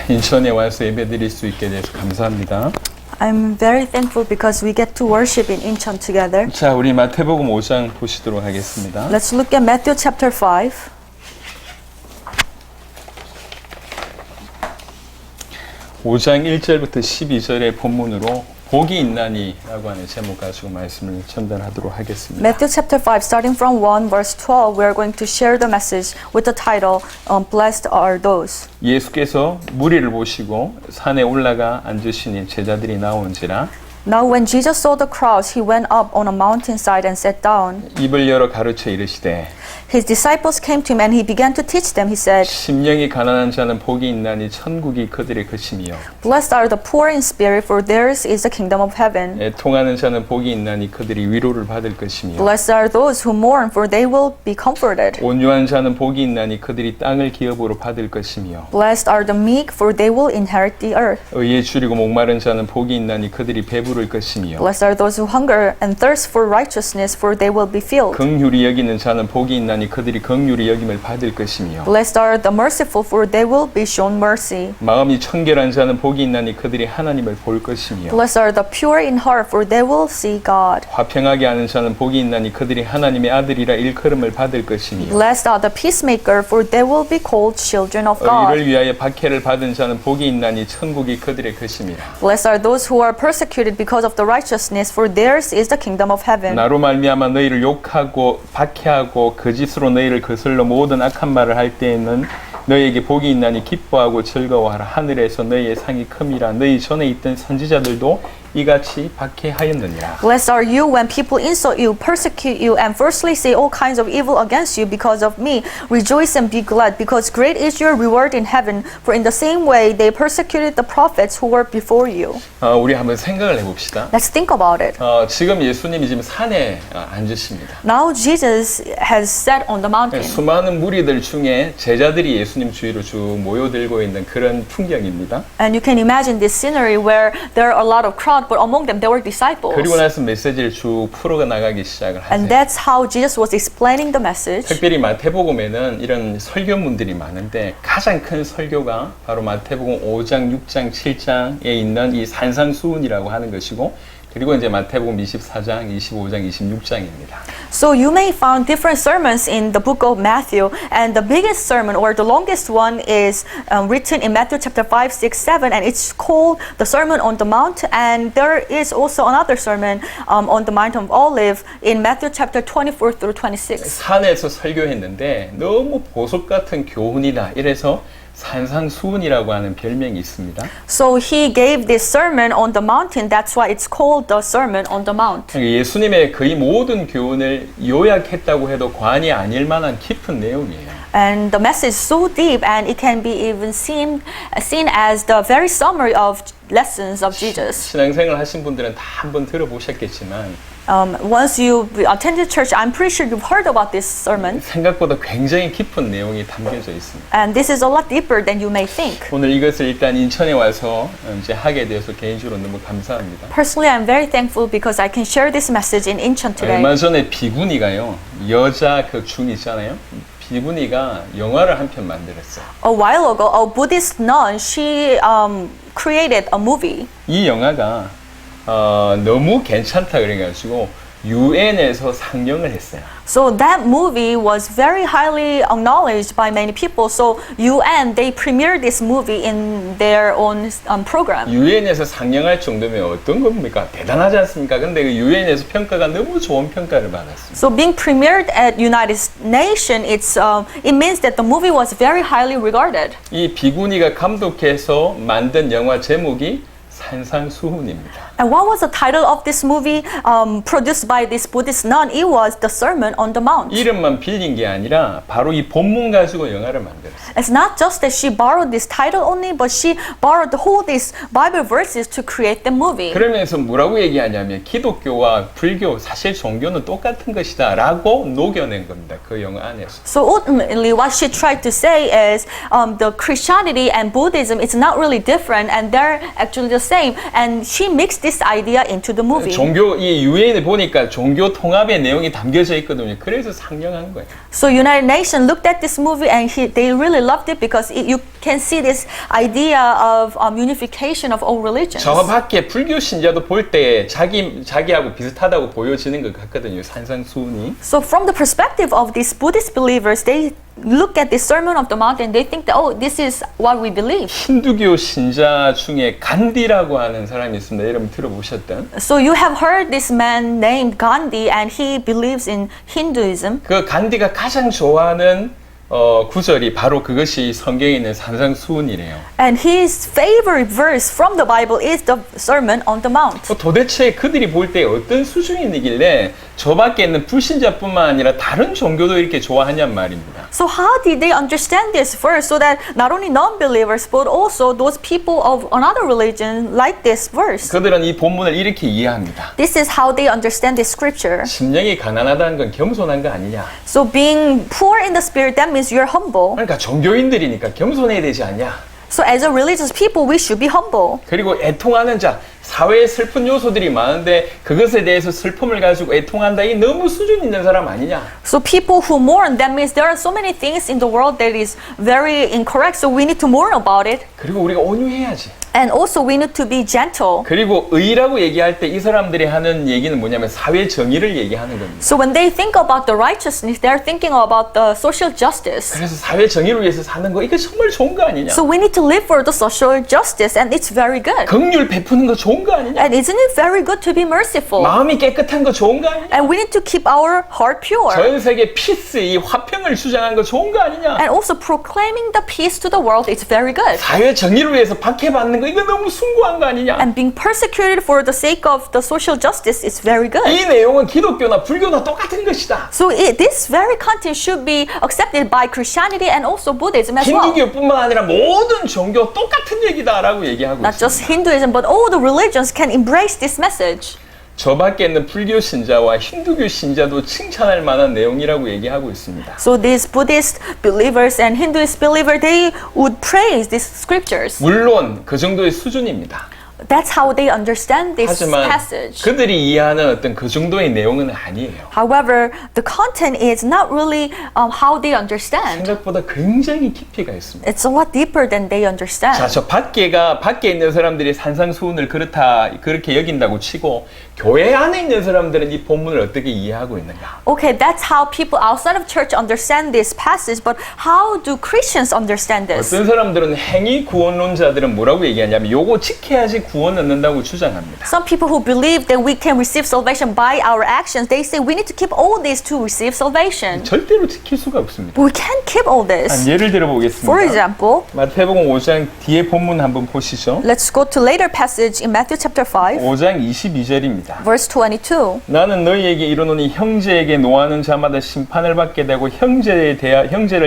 인천에 와서 예배드릴 수 있게 돼서 감사합니다. I'm very thankful because we get to worship in Incheon together. 자, 우리 마태복음 5장 보시도록 하겠습니다. Let's look at Matthew chapter 5. 5장 1절부터 12절의 본문으로 복이 있나니 라고 하는 제목 가지고 말씀을 전달하도록 하겠습니다. Matthew chapter 5, starting from 1 verse 12, we are going to share the message with the title, Blessed are those. 예수께서 무리를 보시고 산에 올라가 앉으시니 제자들이 나온지라 Now when Jesus saw the crowds, he went up on a mountainside and sat down. 입을 열어 가르쳐 이르시되 His disciples came to him and he began to teach them. He said, 심령이 가난한 자는 복이 있나니 천국이 그들의 것이며 Blessed are the poor in spirit, for theirs is the kingdom of heaven. 애통하는 자는 복이 있나니 그들이 위로를 받을 것이며 Blessed are those who mourn, for they will be comforted. 온유한 자는 복이 있나니 그들이 땅을 기업으로 받을 것이며 Blessed are the meek, for they will inherit the earth. 의에 줄이고 목마른 자는 복이 있나니 그들이 배부를 것이며 Blessed are those who hunger and thirst for righteousness, for they will be filled. 긍휼히 여기는 자는 복이 있나니 그들이 긍휼히 여김을 받을 것이며 Blessed are the merciful, for they will be shown mercy. 마음이 청결한 자는 복이 있나니 그들이 하나님을 볼 것이며 Blessed are the pure in heart, for they will see God. 화평하게 하는 자는 복이 있나니 그들이 하나님의 아들이라 일컬음을 받을 것이며 Blessed are the peacemaker, for they will be called children of God. 의를 위하여 박해를 받은 자는 복이 있나니 천국이 그들의 것이니라. Blessed are those who are persecuted because of the righteousness, for theirs is the kingdom of heaven. 나로 말미암아 너희를 욕하고 박해하고 거짓으로 너희를 거슬러 모든 악한 말을 할 때에는 너희에게 복이 있나니 기뻐하고 즐거워하라. 하늘에서 너희의 상이 큼이라. 너희 전에 있던 선지자들도 이같이 박해하였느니라. Blessed are you when people insult you, persecute you, and firstly say all kinds of evil against you because of me. Rejoice and be glad, because great is your reward in heaven. For in the same way they persecuted the prophets who were before you. 우리 한번 생각을 해봅시다. Let's think about it. 지금 예수님이 지금 산에 앉으십니다. Now Jesus has sat on the mountain. 수많은 무리들 중에 제자들이 예수님 주위로 쭉 모여들고 있는 그런 풍경입니다. And you can imagine this scenery where there are a lot of crowd, but among them there were disciples. 그리고 나서 메시지를 쭉 풀어가 나가기 시작을 And 하세요. that's how Jesus was explaining the message. 특별히 마태복음에는 이런 설교문들이 많은데 가장 큰 설교가 바로 마태복음 5장, 6장, 7장에 있는 이 산상수훈이라고 하는 것이고 그리고 이제 마태복음 24장, 25장, 26장입니다. So you may find different sermons in the book of Matthew, and the biggest sermon or the longest one is written in Matthew chapter 5, 6, 7, and it's called the Sermon on the Mount. And there is also another sermon on the Mount of Olive in Matthew chapter 24 through 26. 산에서 설교했는데 너무 보석 같은 교훈이다. 이래서 산상수훈이라고 하는 별명이 있습니다. So he gave this sermon on the mountain. That's why it's called the Sermon on the Mount. 예수님의 거의 모든 교훈을 요약했다고 해도 과언이 아닐 만한 깊은 내용이에요. And the message is so deep, and it can be even seen as the very summary of lessons of Jesus. 신앙생활 하신 분들은 다 한번 들어보셨겠지만 Once you attended church, I'm pretty sure you've heard about this sermon. 생각보다 굉장히 깊은 내용이 담겨져 있습니다. And this is a lot deeper than you may think. 오늘 이것을 일단 인천에 와서 이제 하게 되어서 개인적으로 너무 감사합니다. Personally, I'm very thankful because I can share this message in Incheon today. 얼마 전에 비구니가요, 여자 그 중 있잖아요. 비구니가 영화를 한 편 만들었어요. A while ago, a Buddhist nun, she created a movie. 이 영화가 너무 괜찮다 그래가지고 UN에서 상영을 했어요. So that movie was very highly acknowledged by many people. So UN, they premiered this movie in their own program. UN에서 상영할 정도면 어떤 겁니까? 대단하지 않습니까? 근데 그 UN에서 평가가 너무 좋은 평가를 받았습니다. So being premiered at United Nations, it means that the movie was very highly regarded. 이 비구니가 감독해서 만든 영화 제목이 산상수훈입니다. And what was the title of this movie produced by this Buddhist nun? It was The Sermon on the Mount. 이름만 빌린 게 아니라 바로 이 본문 가지고 영화를 만들었어요. It's not just that she borrowed this title only, but she borrowed the whole these Bible verses to create the movie. 그러면서 뭐라고 얘기하냐면 기독교와 불교 사실 종교는 똑같은 것이다 라고 녹여낸 겁니다. 그 영화 안에서. So ultimately what she tried to say is the Christianity and Buddhism is not really different, and they're actually the same. And she mixed this idea into the movie. 종교 이 유엔에 보니까 종교 통합의 내용이 담겨져 있거든요. 그래서 상영한 거예요. So United Nations looked at this movie and they really loved it because you can see this idea of unification of all religions. 저 밖에 불교 신자도 볼 때 자기하고 비슷하다고 보여지는 것 같거든요. 산상수훈이. So from the perspective of these Buddhist believers, they look at the Sermon of the Mount and they think that, oh, this is what we believe. 힌두교 신자 중에 간디라고 하는 사람이 있습니다. 여러분 들어보셨던? So you have heard this man named Gandhi and he believes in Hinduism. 그 간디가 가장 좋아하는 구절이 바로 그것이 성경에 있는 산상수훈이래요. And his favorite verse from the Bible is the Sermon on the Mount. 도대체 그들이 볼 때 어떤 수준이길래 저 밖에 있는 불신자뿐만 아니라 다른 종교도 이렇게 좋아하냔 말입니다. So how did they understand this verse so that not only non-believers but also those people of another religion like this verse? 그들은 이 본문을 이렇게 이해합니다. This is how they understand this scripture. 심령이 가난하다는 건 겸손한 거 아니냐. So being poor in the spirit, that means you're humble. 그러니까 종교인들이니까 겸손해야 되지 않냐. So as a religious people, we should be humble. 그리고 애통하는 자, 사회에 슬픈 요소들이 많은데 그것에 대해서 슬픔을 가지고 애통한다. 이 너무 수준 있는 사람 아니냐. So people who mourn, that means there are so many things in the world that is very incorrect. So we need to mourn about it. 그리고 우리가 온유해야지. And also we need to be gentle. 그리고 의라고 얘기할 때 이 사람들이 하는 얘기는 뭐냐면 사회 정의를 얘기하는 겁니다. So when they think about the righteousness, they're thinking about the social justice. 그래서 사회 정의를 위해서 사는 거 이거 정말 좋은 거 아니냐. So we need to live for the social justice and it's very good. 긍휼 베푸는 거 좋은 거 아니냐. And isn't it very good to be merciful? 마음이 깨끗한 거 좋은 거 아니냐. And we need to keep our heart pure. 전 세계 피스, 이 화평을 주장한 거 좋은 거 아니냐. And also proclaiming the peace to the world, it's very good. 사회 정의를 위해서 박해받는 거 이거 너무 숭고한 거 아니냐. And being persecuted for the sake of the social justice is very good. 이 내용은 기독교나 불교나 똑같은 것이다. So this very content should be accepted by Christianity and also Buddhism as well. 힌두교뿐만 아니라 모든 종교 똑같은 얘기다라고 얘기하고 Not just 있습니다. Hinduism, but all the religions can embrace this message. 저 밖에 있는 불교 신자와 힌두교 신자도 칭찬할 만한 내용이라고 얘기하고 있습니다. So these Buddhist believers and Hinduist believers, they would praise these scriptures. 물론 그 정도의 수준입니다. That's how they understand this 하지만 passage. 그들이 이해하는 어떤 그 정도의 내용은 아니에요. However, the content is not really how they understand. 생각보다 굉장히 깊이가 있습니다. It's a lot deeper than they 자, understand. 저 밖에 있는 사람들이 산상수훈을 그렇게 여긴다고 치고 교회 안에 있는 사람들은 이 본문을 어떻게 이해하고 있는가? Okay, that's how people outside of church understand this passage, but how do Christians understand this? 어떤 사람들은 행위 구원론자들은 뭐라고 얘기하냐면 요거 지켜야지 구원 얻는다고 주장합니다. Some people who believe that we can receive salvation by our actions, they say we need to keep all this to receive salvation. 절대로 지킬 수가 없습니다. But we can't keep all this. 예를 들어 보겠습니다. For example, 마태복음 5장 뒤에 본문 한번 보시죠. let's go to later passage in Matthew chapter 5, 5장 22절입니다. verse 22. 나는 너희에게 이르노니 형제에게 노하는 자마다 심판을 받게 되고 형제를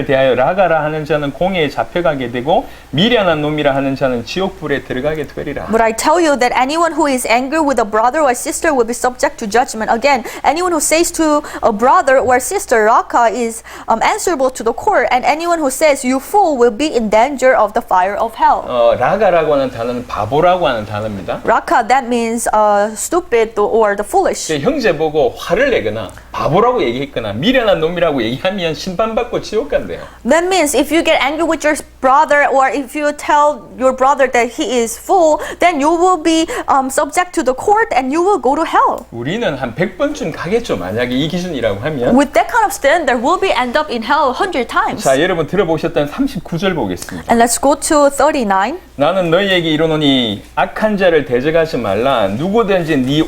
대하여 라가라 하는 자는 공회에 잡혀가게 되고 미련한 놈이라 하는 자는 지옥불에 들어가게 되리라. But I tell you that anyone who is angry with a brother or sister will be subject to judgment. Again, anyone who says to a brother or sister, Raka, is answerable to the court, and anyone who says, you fool, will be in danger of the fire of hell. 라가라고 하는 단어는 바보라고 하는 단어입니다. Raka, that means stupid or the foolish. 형제 보고 화를 내거나 바보라고 얘기했거나 미련한 놈이라고 얘기하면 심판받고 지옥 간대요. That means if you get angry with your brother or if you tell your brother that he is fool, then you will be subject to the court and you will go to hell. 우리는 한 100번쯤 가겠죠. 만약에 이 기준이라고 하면. With that kind of standard, we'll be end up in hell 100 times. 자, 여러분 들어보셨던 39절 보겠습니다. And let's go to 39. 나는 너희에게 이르노니 악한 자를 대적하지 말라. 누구든지 네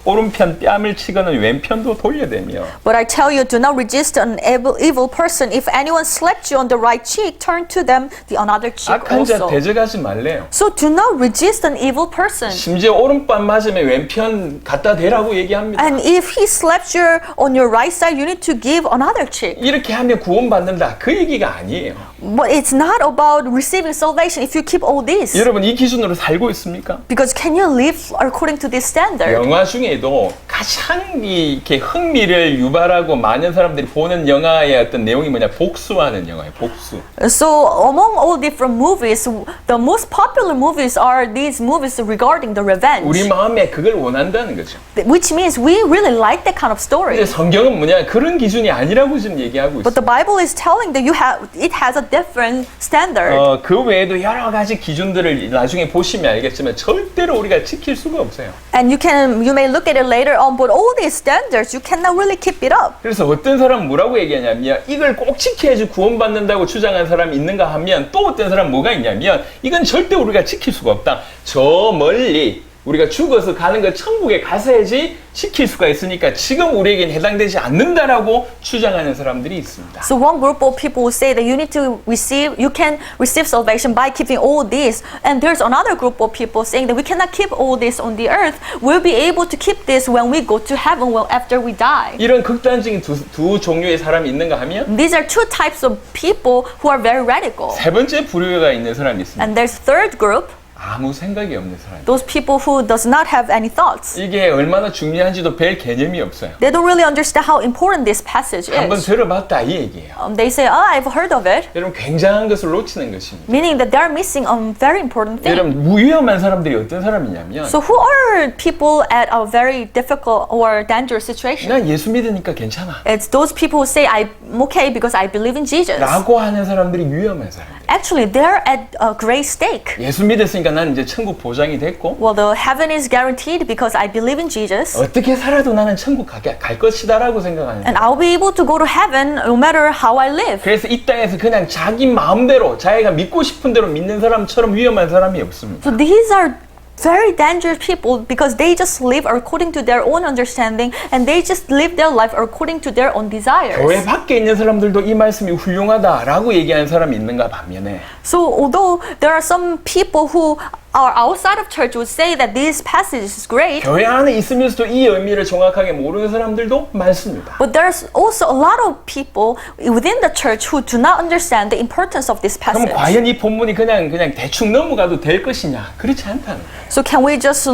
오른편 뺨을 치거는 왼편도 돌려대며. But I tell you, do not resist an evil person. If anyone slaps you on the right cheek, turn to them the another cheek 악한 자 also. 대적하지 말래요. So do not resist an evil person. 심지어 오른뺨 맞으면 왼편 갖다 대라고 얘기합니다. And if he slaps you on your right side, you need to give another cheek. 이렇게 하면 구원받는다. 그 얘기가 아니에요. But it's not about receiving salvation if you keep all this. 여러분 이 기준으로 살고 있습니까? Because can you live according to this standard? 영화 중에도 가장 이렇게 흥미를 유발하고 많은 사람들이 보는 영화의 어떤 내용이 뭐냐? 복수하는 영화예요. 복수. So among all different movies, the most popular movies are these movies regarding the revenge, 우리 마음에 그걸 원한다는 거죠. which means we really like that kind of story. 근데 성경은 뭐냐? 그런 기준이 아니라고 지금 얘기하고 But 있어요. the Bible is telling that it has a different standard. 그 외에도 여러 가지 기준들을 나중에 보시면 알겠지만 절대로 우리가 지킬 수가 없어요. And you may look at it later on, but all these standards, you cannot really keep it up. 그래서 어떤 사람은 뭐라고 얘기하냐면 이걸 꼭 지켜야지 구원받는다고 주장하는 사람이 있는가 하면 또 어떤 사람은 뭐가 있냐면 이건 절대 우리가 지킬 수가 없다. 저 멀리 우리가 죽어서 가는 거 천국에 가서야지 지킬 수가 있으니까 지금 우리에겐 해당되지 않는다라고 주장하는 사람들이 있습니다. So one group of people will say that you can receive salvation by keeping all this. And there's another group of people saying that we cannot keep all this on the earth. We'll be able to keep this when we go to heaven, well, after we die. 이런 극단적인 두 종류의 사람이 있는가 하면 These are two types of people who are very radical. 세 번째 부류가 있는 사람이 있습니다. And there's third group, 아무 생각이 없는 사람. those people who does not have any thoughts. 이게 얼마나 중요한지도 별 개념이 없어요. They don't really understand how important this passage 한번 is. 들어봤다 이 얘기예요. They say, oh, I've heard of it, 여러분 굉장한 것을 놓치는 것입니다. meaning that they're missing a very important thing. 여러분 위험한 사람들이 어떤 사람이냐면 So who are people at a very difficult or dangerous situation? 난 예수 믿으니까 괜찮아 It's those people who say, I'm okay because I believe in Jesus. 라고 하는 사람들이 위험한 사람이에요. Actually, they're at a great stake. 예수 믿었으니까 나는 이제 천국 보장이 됐고 Well, the heaven is guaranteed because I believe in Jesus. 어떻게 살아도 나는 천국 갈 것이다 라고 생각하는 And 거예요. I'll be able to go to heaven no matter how I live. 그래서 이 땅에서 그냥 자기 마음대로 자기가 믿고 싶은 대로 믿는 사람처럼 위험한 사람이 없습니다. So these are very dangerous people because they just live according to their own understanding and they just live their life according to their own desires. 교회 밖에 있는 사람들도 이 말씀이 훌륭하다라고 얘기하는 사람이 있는가 반면에 So although there are some people who are outside of church would say that this passage is great, 교회 안에 있으면서도 이 의미를 정확하게 모르는 사람들도 많습니다. but there's also a lot of people within the church who do not understand the importance of this 그럼 passage. 과연 이 본문이 그냥 대충 넘어가도 될 것이냐? 그렇지 않다는 거예요. So can we just,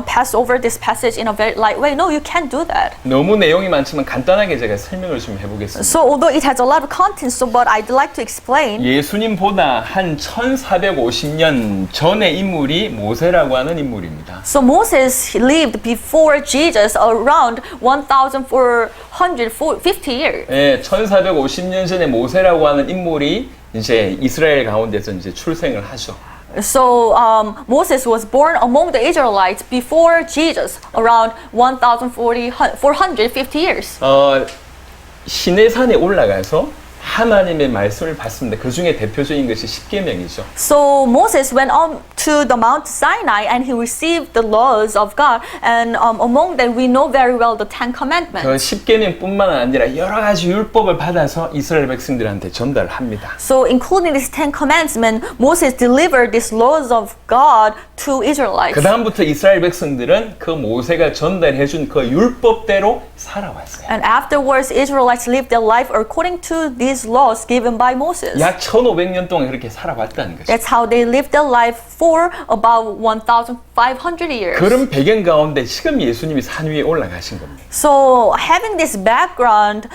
pass over this passage in a very light way? No, you can't do that. 너무 내용이 많지만 간단하게 제가 설명을 좀 해보겠습니다. So although it has a lot of content, but I'd like to explain. 예수님보다 한 1450년 전의 인물이 모세라고 하는 인물입니다. So Moses lived before Jesus around 1,450 years. 예, 1450년 전에 모세라고 하는 인물이 이제 이스라엘 가운데서 이제 출생을 하죠. So Moses was born among the Israelites before Jesus, around 1,450 years. 시내산에 올라가서 하나님의 말씀을 받습니다. 그 중에 대표적인 것이 십계명이죠. So Moses went on to the Mount Sinai and he received the laws of God. And among them we know very well the Ten 그 Commandments. 십계명뿐만 아니라 여러 가지 율법을 받아서 이스라엘 백성들한테 전달을 합니다. So including these Ten Commandments, Moses delivered these laws of God to Israelites. 그 다음부터 이스라엘 백성들은 그 모세가 전달해준 그 율법대로 살아왔어요. And afterwards, Israelites lived their life according to these laws given by Moses. 약 1500년 동안 그렇게 살아왔다는 거죠. That's how they lived their life for about 1,500 years. 그런 배경 가운데 지금 예수님이 산 위에 올라가신 겁니다. So having this background,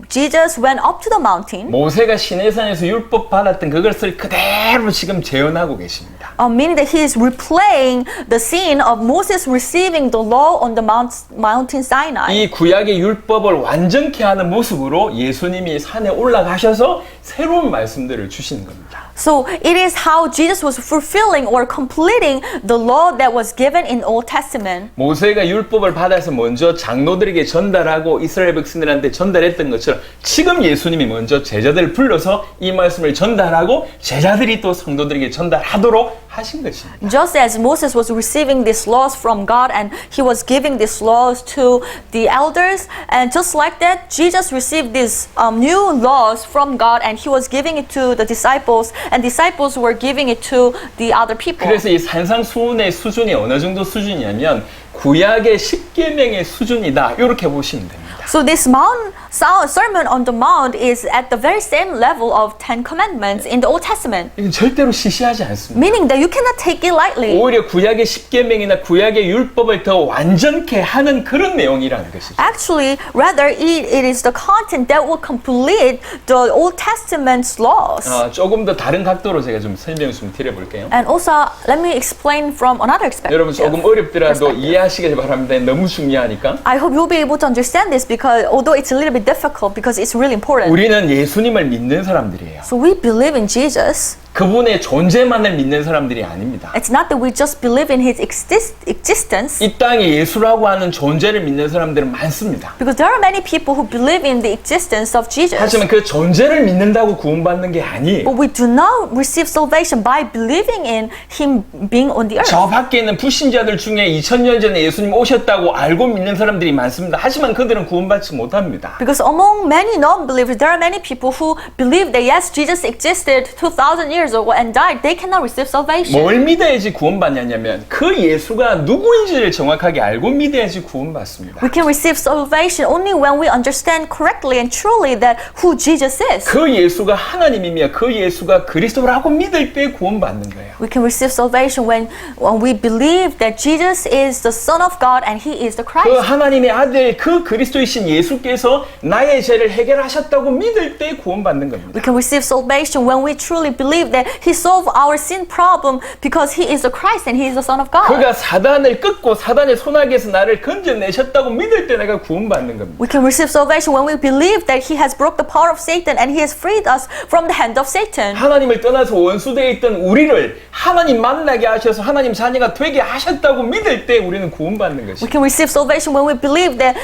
Jesus went up to the mountain, 모세가 시내산에서 율법 받았던 그것을 그대로 지금 재현하고 계십니다. meaning that he is replaying the scene of Moses receiving the law on the mountain Sinai. 이 구약의 율법을 완전케 하는 모습으로 예수님이 산에 올라가셔서 새로운 말씀들을 주시는 겁니다. So it is how Jesus was fulfilling or completing the law that was given in Old Testament. 모세가 율법을 받아서 먼저 장로들에게 전달하고 이스라엘 백성들한테 전달했던 것처럼 지금 예수님이 먼저 제자들을 불러서 이 말씀을 전달하고 제자들이 또 성도들에게 전달하도록 하신 것입니다. Just as Moses was receiving these laws from God and he was giving these laws to the elders, and just like that, Jesus received these new laws from God and he was giving it to the disciples, and disciples were giving it to the other people. 그래서 이 산상수훈의 수준이 어느 정도 수준이냐면 구약의 십계명의 수준이다 이렇게 보시면 됩니다. So this Sermon on the Mount is at the very same level of 10 commandments in the Old Testament. 이건 절대로 시시하지 않습니다. Meaning that you cannot take it lightly. 오히려 구약의 십계명이나 구약의 율법을 더 완전케 하는 그런 내용이라는 것이죠. Actually, rather it is the content that will complete the Old Testament's laws. 조금 더 다른 각도로 제가 좀 설명을 좀 드려볼게요. And also, let me explain from another perspective. 여러분 조금 어렵더라도 이해하시길 바랍니다. 너무 중요하니까. I hope you'll be able to understand this because although it's a little bit difficult because it's really important. 우리는 예수님을 믿는 사람들이에요. So we believe in Jesus. 그분의 존재만을 믿는 사람들이 아닙니다. It's not that we just believe in his existence. 이 땅에 예수라고 하는 존재를 믿는 사람들은 많습니다. Because there are many people who believe in the existence of Jesus. 하지만 그 존재를 믿는다고 구원받는 게 아니에요. But we do not receive salvation by believing in him being on the earth. 저 밖에 있는 불신자들 중에 2000년 전에 예수님 오셨다고 알고 믿는 사람들이 많습니다. 하지만 그들은 구원받지 못합니다. Because among many non-believers, there are many people who believe that yes, Jesus existed 2,000 years ago and died. They cannot receive salvation. 뭘 믿어야지 구원받냐면 그 예수가 누구인지를 정확하게 알고 믿어야지 구원받습니다. We can receive salvation only when we understand correctly and truly that who Jesus is. 그 예수가 하나님이며 그 예수가 그리스도라고 믿을 때 구원받는 거예요. We can receive salvation when we believe that Jesus is the Son of God and He is the 그 Christ. 하나님의 아들 그 그리스도이신 예수께서 나의 죄를 해결하셨다고 믿을 때 구원받는 겁니다. We can receive salvation when we truly believe that He solved our sin problem because He is the Christ and He is the Son of God. 그가 사단을 꺾고 사단의 손아귀에서 나를 건져내셨다고 믿을 때 내가 구원받는 겁니다. We can receive salvation when we believe that He has broke the power of Satan and He has freed us from the hand of Satan. 하나님을 떠나서 원수되어 있던 우리를 하나님 만나게 하셔서 하나님 자녀가 되게 하셨다고 믿을 때 우리는 구원받는 We 것입니다. can receive salvation when we believe that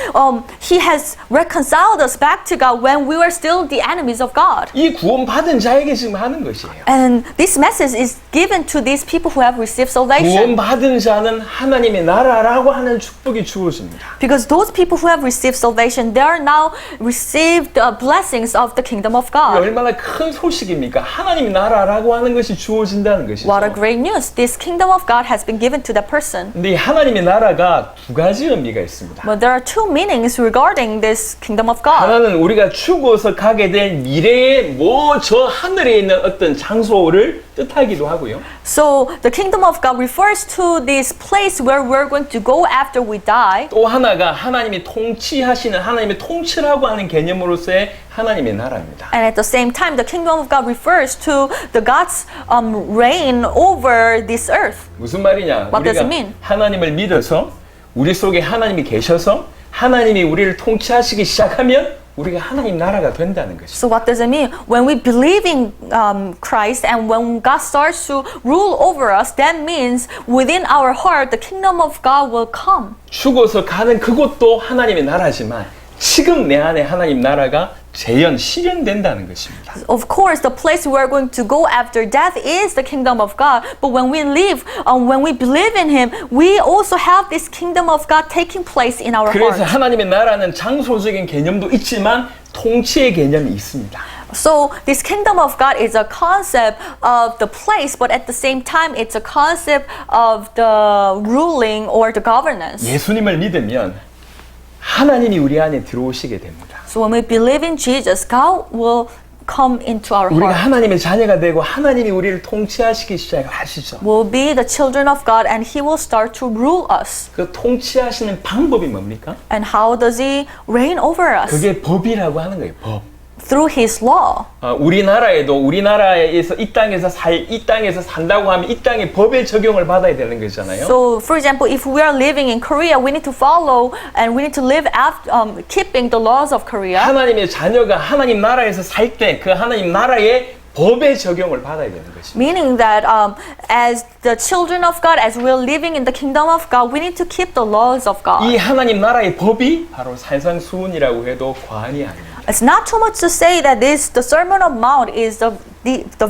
He has reconciled us back to God when we were still the enemies of God. 이 구원받은 자에게 지금 하는 것이에요. And this message is given to these people who have received salvation. 구원받은 자는 하나님의 나라라고 하는 축복이 주어집니다. Because those people who have received salvation, they are now received the blessings of the kingdom of 이게 God. 얼마나 큰 소식입니까? 하나님의 나라라고 하는 것이 주어진다는 것이죠. What a great news. This kingdom of God has been given to that person. 근데 이 하나님의 나라가 두 가지 의미가 있습니다. But there are two meanings regarding this kingdom of God. 하나는 우리가 죽어서 가게 될 미래의 저 하늘에 있는 어떤 장소를 뜻하기도 하고요. So the kingdom of God refers to this place where we're going to go after we die. 또 하나가 하나님이 통치하시는 하나님의 통치라고 하는 개념으로서의 하나님의 나라입니다. And at the same time, the kingdom of God refers to the God's reign over this earth. 무슨 말이냐? What does it 우리가 mean? 하나님을 믿어서 우리 속에 하나님이 계셔서 하나님이 우리를 통치하시기 시작하면 우리가 하나님 나라가 된다는 것이죠. So what does it mean? When we believe in Christ and when God starts to rule over us, that means within our heart, the kingdom of God will come. 죽어서 가는 그곳도 하나님의 나라지만 지금 내 안에 하나님 나라가 실현된다는 것입니다. Of course, the place we're going to go after death is the kingdom of God. But when we live, when we believe in Him, we also have this kingdom of God taking place in our 그래서 heart. 하나님의 나라는 장소적인 개념도 있지만 통치의 개념이 있습니다. So this kingdom of God is a concept of the place, but at the same time, it's a concept of the ruling or the governance. 예수님을 믿으면 하나님이 우리 안에 들어오시게 됩니다. So when we believe in Jesus, God will come into our 우리가 heart. 하나님의 자녀가 되고 하나님이 우리를 통치하시기 시작하시죠. We'll be the children of God and He will start to rule us. 그 통치하시는 방법이 뭡니까? And how does He reign over us? 그게 법이라고 하는 거예요. 법. Through His law. 우리나라에서 이 땅에서 산다고 하면 이 땅의 법의 적용을 받아야 되는 거잖아요. So, for example, if we are living in Korea, we need to follow and we need to live after, keeping the laws of Korea. 하나님의 자녀가 하나님 나라에서 살 때 그 하나님 나라의 법의 적용을 받아야 되는 것입니다. Meaning that as the children of God, as we're living in the kingdom of God, we need to keep the laws of God. 이 하나님 나라의 법이 바로 산상수훈이라고 해도 과언이 아닙니다. It's not too much to say that the Sermon on Mount is the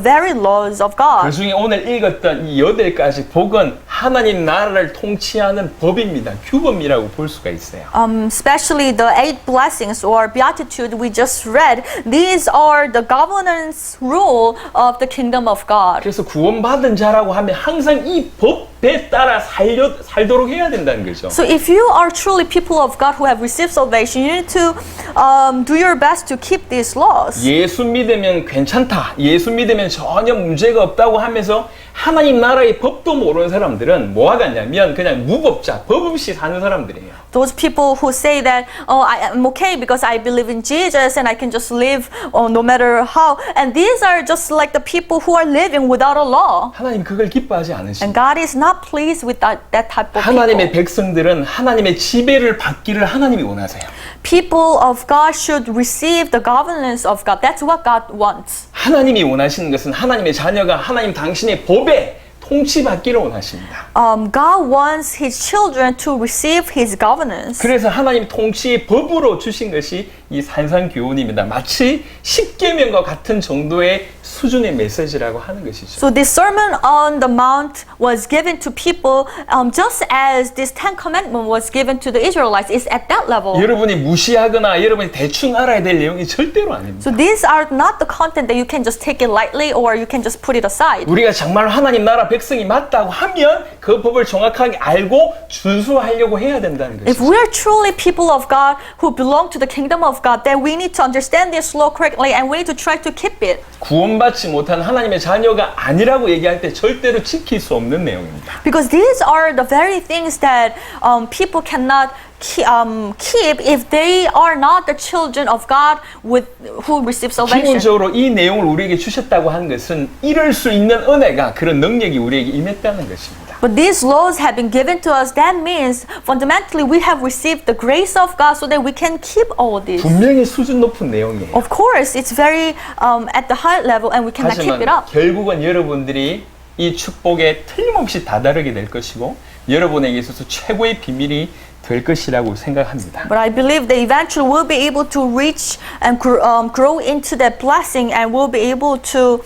very laws of 그 God. 중에 오늘 읽었던 이 8가지 복은 하나님 나라를 통치하는 법입니다. 규범이라고 볼 수가 있어요. Especially the 8 blessings or beatitude we just read, these are the governance rule of the kingdom of God. 그래서 구원받은 자라고 하면 항상 이 법에 따라 살도록 해야 된다는 거죠. So if you are truly people of God who have received salvation, you need to do your best to keep these laws. 예수 믿으면 괜찮다. 예수 믿으면 전혀 문제가 없다고 하면서 하나님 나라의 법도 모르는 사람들은 뭐 하겠냐면 그냥 무법자, 법 없이 사는 사람들이에요. Those people who say that, oh, I'm okay because I believe in Jesus and I can just live no matter how. And these are just like the people who are living without a law. 하나님 그걸 기뻐하지 And 않으십니다. God is not pleased with that type of 하나님의 people. 백성들은 하나님의 지배를 받기를 하나님이 원하세요. People of God should receive the governance of God. That's what God wants. 하나님이 원하시는 것은 하나님의 자녀가 하나님 당신의 법에 통치받기를 원하십니다. God wants His children to receive His governance. 그래서 하나님 통치의 법으로 주신 것이 이 산상교훈입니다. 마치 십계명과 같은 정도의 수준의 메시지라고 하는 것이죠. So this Sermon on the Mount was given to people just as this Ten Commandment was given to the Israelites. It's at that level. 여러분이 무시하거나 여러분이 대충 알아야 될 내용이 절대로 아닙니다. So these are not the content that you can just take it lightly or you can just put it aside. 우리가 정말 하나님 나라 백성이 맞다고 하면 그 법을 정확하게 알고 준수하려고 해야 된다는 If 것이죠. we are truly people of God who belong to the kingdom of God, then we need to understand this law correctly and we need to try to keep it. 구원받지 못한 하나님의 자녀가 아니라고 얘기할 때 절대로 지킬 수 없는 내용입니다. Because these are the very things that people cannot keep if they are not the children of God who receive salvation. 기본적으로 이 내용을 우리에게 주셨다고 하는 것은 이룰 수 있는 은혜가 그런 능력이 우리에게 임했다는 것입니다. But these laws have been given to us. That means fundamentally we have received the grace of God so that we can keep all this. 분명히 수준 높은 내용이에요. Of course, it's very at the high level and we cannot keep it 하지만 up. 결국은 여러분들이 이 축복에 틀림없이 다다르게 될 것이고 여러분에게 있어서 최고의 비밀이 될 것이라고 생각합니다. But I believe that eventually we'll be able to reach and grow into that blessing and we'll be able to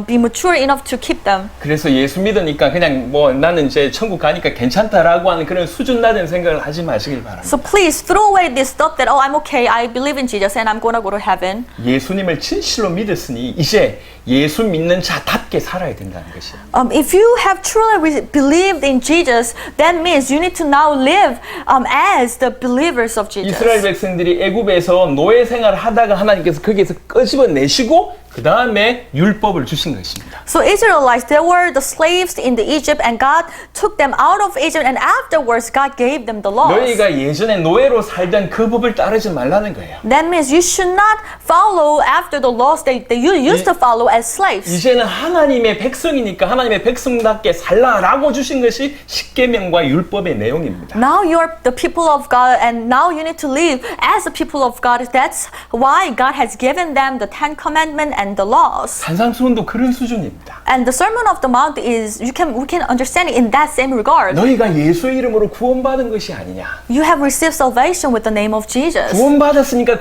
be mature enough to keep them. 그래서 예수 믿으니까 그냥 뭐 나는 이제 천국 가니까 괜찮다라고 하는 그런 수준 낮은 생각을 하지 마시길 바랍니다. So please throw away this thought that, oh, I'm okay, I believe in Jesus and I'm gonna go to heaven. 예수님을 진실로 믿었으니 이제 예수 믿는 자답게 살아야 된다는 것이에요. If you have truly believed in Jesus, that means you need to now live as the believers of 이스라엘 Jesus. 백성들이 애굽에서 노예 생활을 하다가 하나님께서 거기에서 끄집어내시고 그 다음에 율법을 주신 것입니다. So Israelites, they were the slaves in the Egypt and God took them out of Egypt and afterwards God gave them the laws. 너희가 예전에 노예로 살던 그 법을 따르지 말라는 거예요. That means you should not follow after the laws that you used to follow as slaves. 이제는 하나님의 백성이니까 하나님의 백성답게 살라라고 주신 것이 십계명과 율법의 내용입니다. Now you're the people of God and now you need to live as the people of God. That's why God has given them the Ten Commandments and the laws. 산상수훈도 그런 수준입니다. And the Sermon of the Mount is, we can understand it in that same regard. 너희가 예수의 이름으로 구원받은 것이 아니냐. You have received salvation with the name of Jesus. 구원받았으니까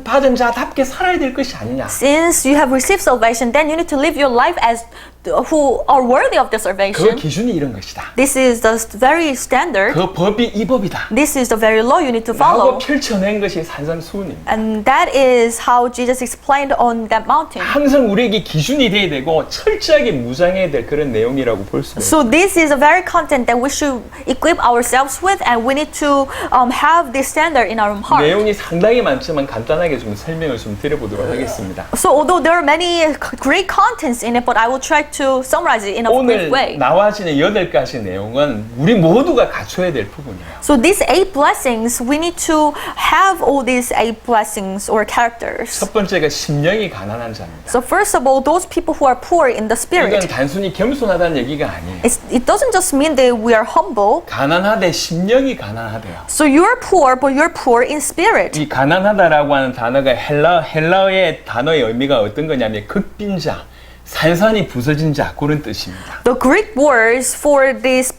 받은 자답게 살아야 될 것이 아니냐. Since you have received salvation, then you need to live your life as who are worthy of the 그 salvation. 기준이 이런 것이다. This is the very standard. 그 법이 이 법이다. This is the very law you need to 라고 follow. 펼쳐낸 것이 산상수훈입니다. And that is how Jesus explained on that mountain. 항상 우리에게 기준이 돼야 되고 철저하게 무장해야 될 그런 내용이라고 볼 수가 있습니다. So this is a very content that we should equip ourselves with, and we need to have this standard in our heart. 내용이 상당히 많지만 간단하게 좀 설명을 좀 드려보도록 하겠습니다. So although there are many great contents in it, but I will try to summarize it in a 오늘 brief way. 나와지는 8가지 내용은 우리 모두가 갖춰야 될 부분이에요. So these 8 blessings, we need to have all these 8 blessings or characters. 첫 번째가 심령이 가난한 자입니다. So first of all, those people who are poor in the 이건 spirit. 단순히 겸손하다는 얘기가 아니에요. It doesn't just mean that we are humble. 가난하되 심령이 가난하대요. So you're poor, but you're poor in spirit. 이 가난하다라고 하는 단어가 헬라어의 단어의 의미가 어떤 거냐면 극빈자, 산산이 부서진 자 그런 뜻입니다. The Greek words for this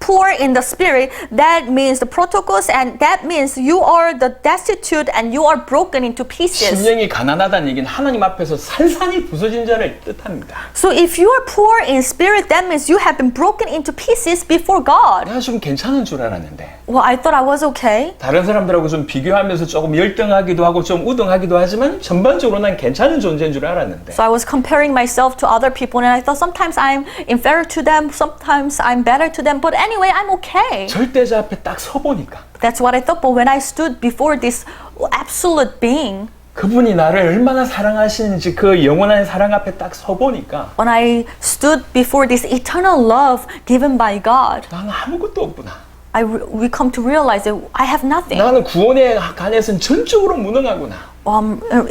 poor in the spirit, that means the protokos, and that means you are the destitute and you are broken into pieces. 심령이 가난하다는 얘기는 하나님 앞에서 산산이 부서진 자를 뜻합니다. So if you are poor in spirit, that means you have been broken into pieces before God. 내가 좀 괜찮은 줄 알았는데 Well, I thought I was okay. 다른 사람들하고 좀 비교하면서 조금 열등하기도 하고 좀 우등하기도 하지만 전반적으로 난 괜찮은 존재인 줄 알았는데 So I was comparing myself to other people, and I thought sometimes I'm inferior to them, sometimes I'm better to them, but anyway, I'm okay. 절대자 앞에 딱 서보니까 That's what I thought, but when I stood before this absolute being, 그분이 나를 얼마나 사랑하시는지 그 영원한 사랑 앞에 딱 서보니까 when I stood before this eternal love given by God, 나는 아무것도 없구나. we come to realize that I have nothing. 나는 구원에 관해서는 전적으로 무능하구나.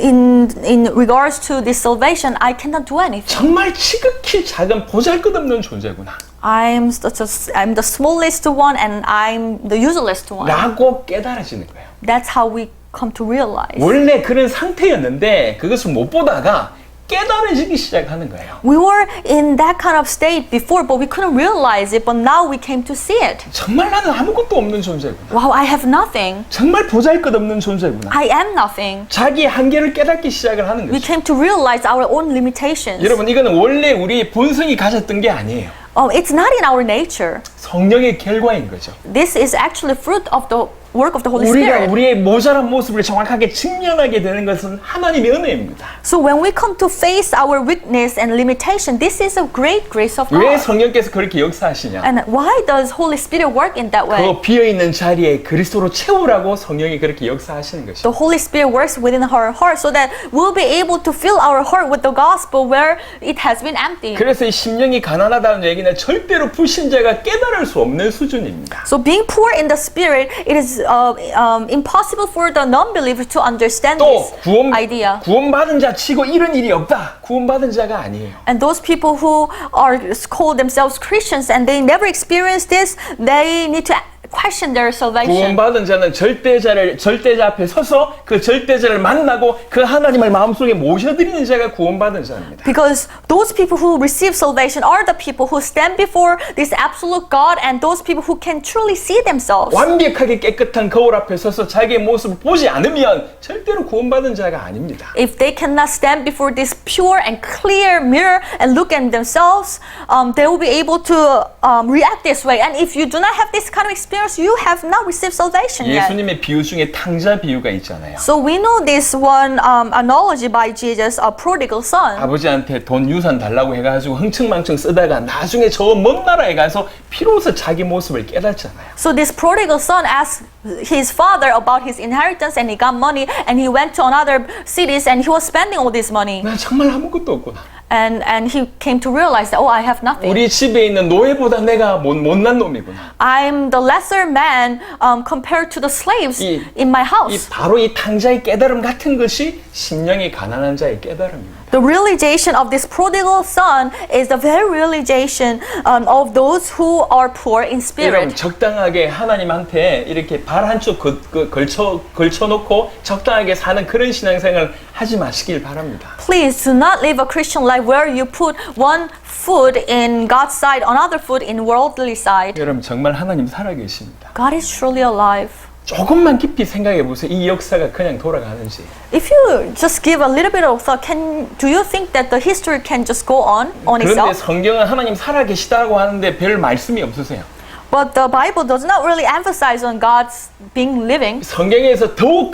In regards to this salvation, I cannot do anything. 정말 지극히 작은 보잘것없는 존재구나. I'm the smallest one, and I'm the useless one. 라고 깨달아지는 거예요. That's how we come to realize. 원래 그런 상태였는데 그것을 못 보다가 깨달아지기 시작하는 거예요. We were in that kind of state before, but we couldn't realize it, but now we came to see it. 정말 나는 아무것도 없는 존재구나. Wow, I have nothing. 정말 보잘것없는 존재구나. I am nothing. 자기 한계를 깨닫기 시작을 하는 We 거죠. came to realize our own limitations. 여러분 이거는 원래 우리 본성이 가졌던 게 아니에요. It's not in our nature. 성령의 결과인 거죠. This is actually fruit of the work of the Holy 우리가 Spirit. 우리의 모자란 모습을 정확하게 직면하게 되는 것은 하나님의 은혜입니다. So when we come to face our weakness and limitation, this is a great grace of 왜 God. 성령께서 그렇게 역사하시냐? And why does Holy Spirit work in that way? 그 비어있는 자리에 그리스도로 채우라고 성령이 그렇게 역사하시는 것이죠. The Holy Spirit works within our heart so that we'll be able to fill our heart with the gospel where it has been empty. 그래서 이 심령이 가난하다는 얘기는 절대로 불신자가 깨달을 수 없는 수준입니다. So being poor in the spirit, it is impossible for the non-believer to understand 또 this idea. 구원받은 자 치고 이런 일이 없다. 구원받은 자가 아니에요. And those people who are called themselves Christians and they never experienced this, they need to question their salvation. 구원받은 자는 절대자 앞에 서서 그 절대자를 만나고 그 하나님을 마음속에 모셔드리는 자가 구원받은 자입니다. Because those people who receive salvation are the people who stand before this absolute God and those people who can truly see themselves. 완벽하게 깨끗한 거울 앞에 서서 자기의 모습을 보지 않으면 절대로 구원받은 자가 아닙니다. If they cannot stand before this pure and clear mirror and look at themselves, they will be able to react this way. And if you do not have this kind of experience, you have not received salvation yet. 예수님의 비유 중에 탕자 비유가 있잖아요. So we know this one analogy by Jesus, a prodigal son. 아버지한테 돈 유산 달라고 해가지고 흥청망청 쓰다가 나중에 저 먼 나라에 가서 비로소 자기 모습을 깨닫잖아요. So this prodigal son asked his father about his inheritance and he got money and he went to another cities and he was spending all this money. 나 정말 아무것도 없구나. And he came to realize that, oh, I have nothing. 우리 집에 있는 노예보다 내가 못난 놈이구나. I'm the lesser man compared to the slaves 이- in my house. 바로 이 탕자의 깨달음 같은 것이 심령이 가난한 자의 깨달음입니다. The realization of this prodigal son is the very realization of those who are poor in 여러분 spirit. 적당하게 하나님한테 이렇게 발 한쪽 걸쳐놓고 적당하게 사는 그런 신앙생활을 하지 마시길 바랍니다. Please do not live a Christian life where you put one foot in God's side, another foot in worldly side. 여러분 정말 하나님 살아계십니다. God is truly alive. 조금만 깊이 생각해 보세요. 이 역사가 그냥 돌아가는지. If you just give a little bit of thought, do you think that the history can just go on 그런데 itself? 성경은 하나님 살아계시다고 하는데 별 말씀이 없으세요. But the Bible does not really emphasize on God's being living. 성경에서 더욱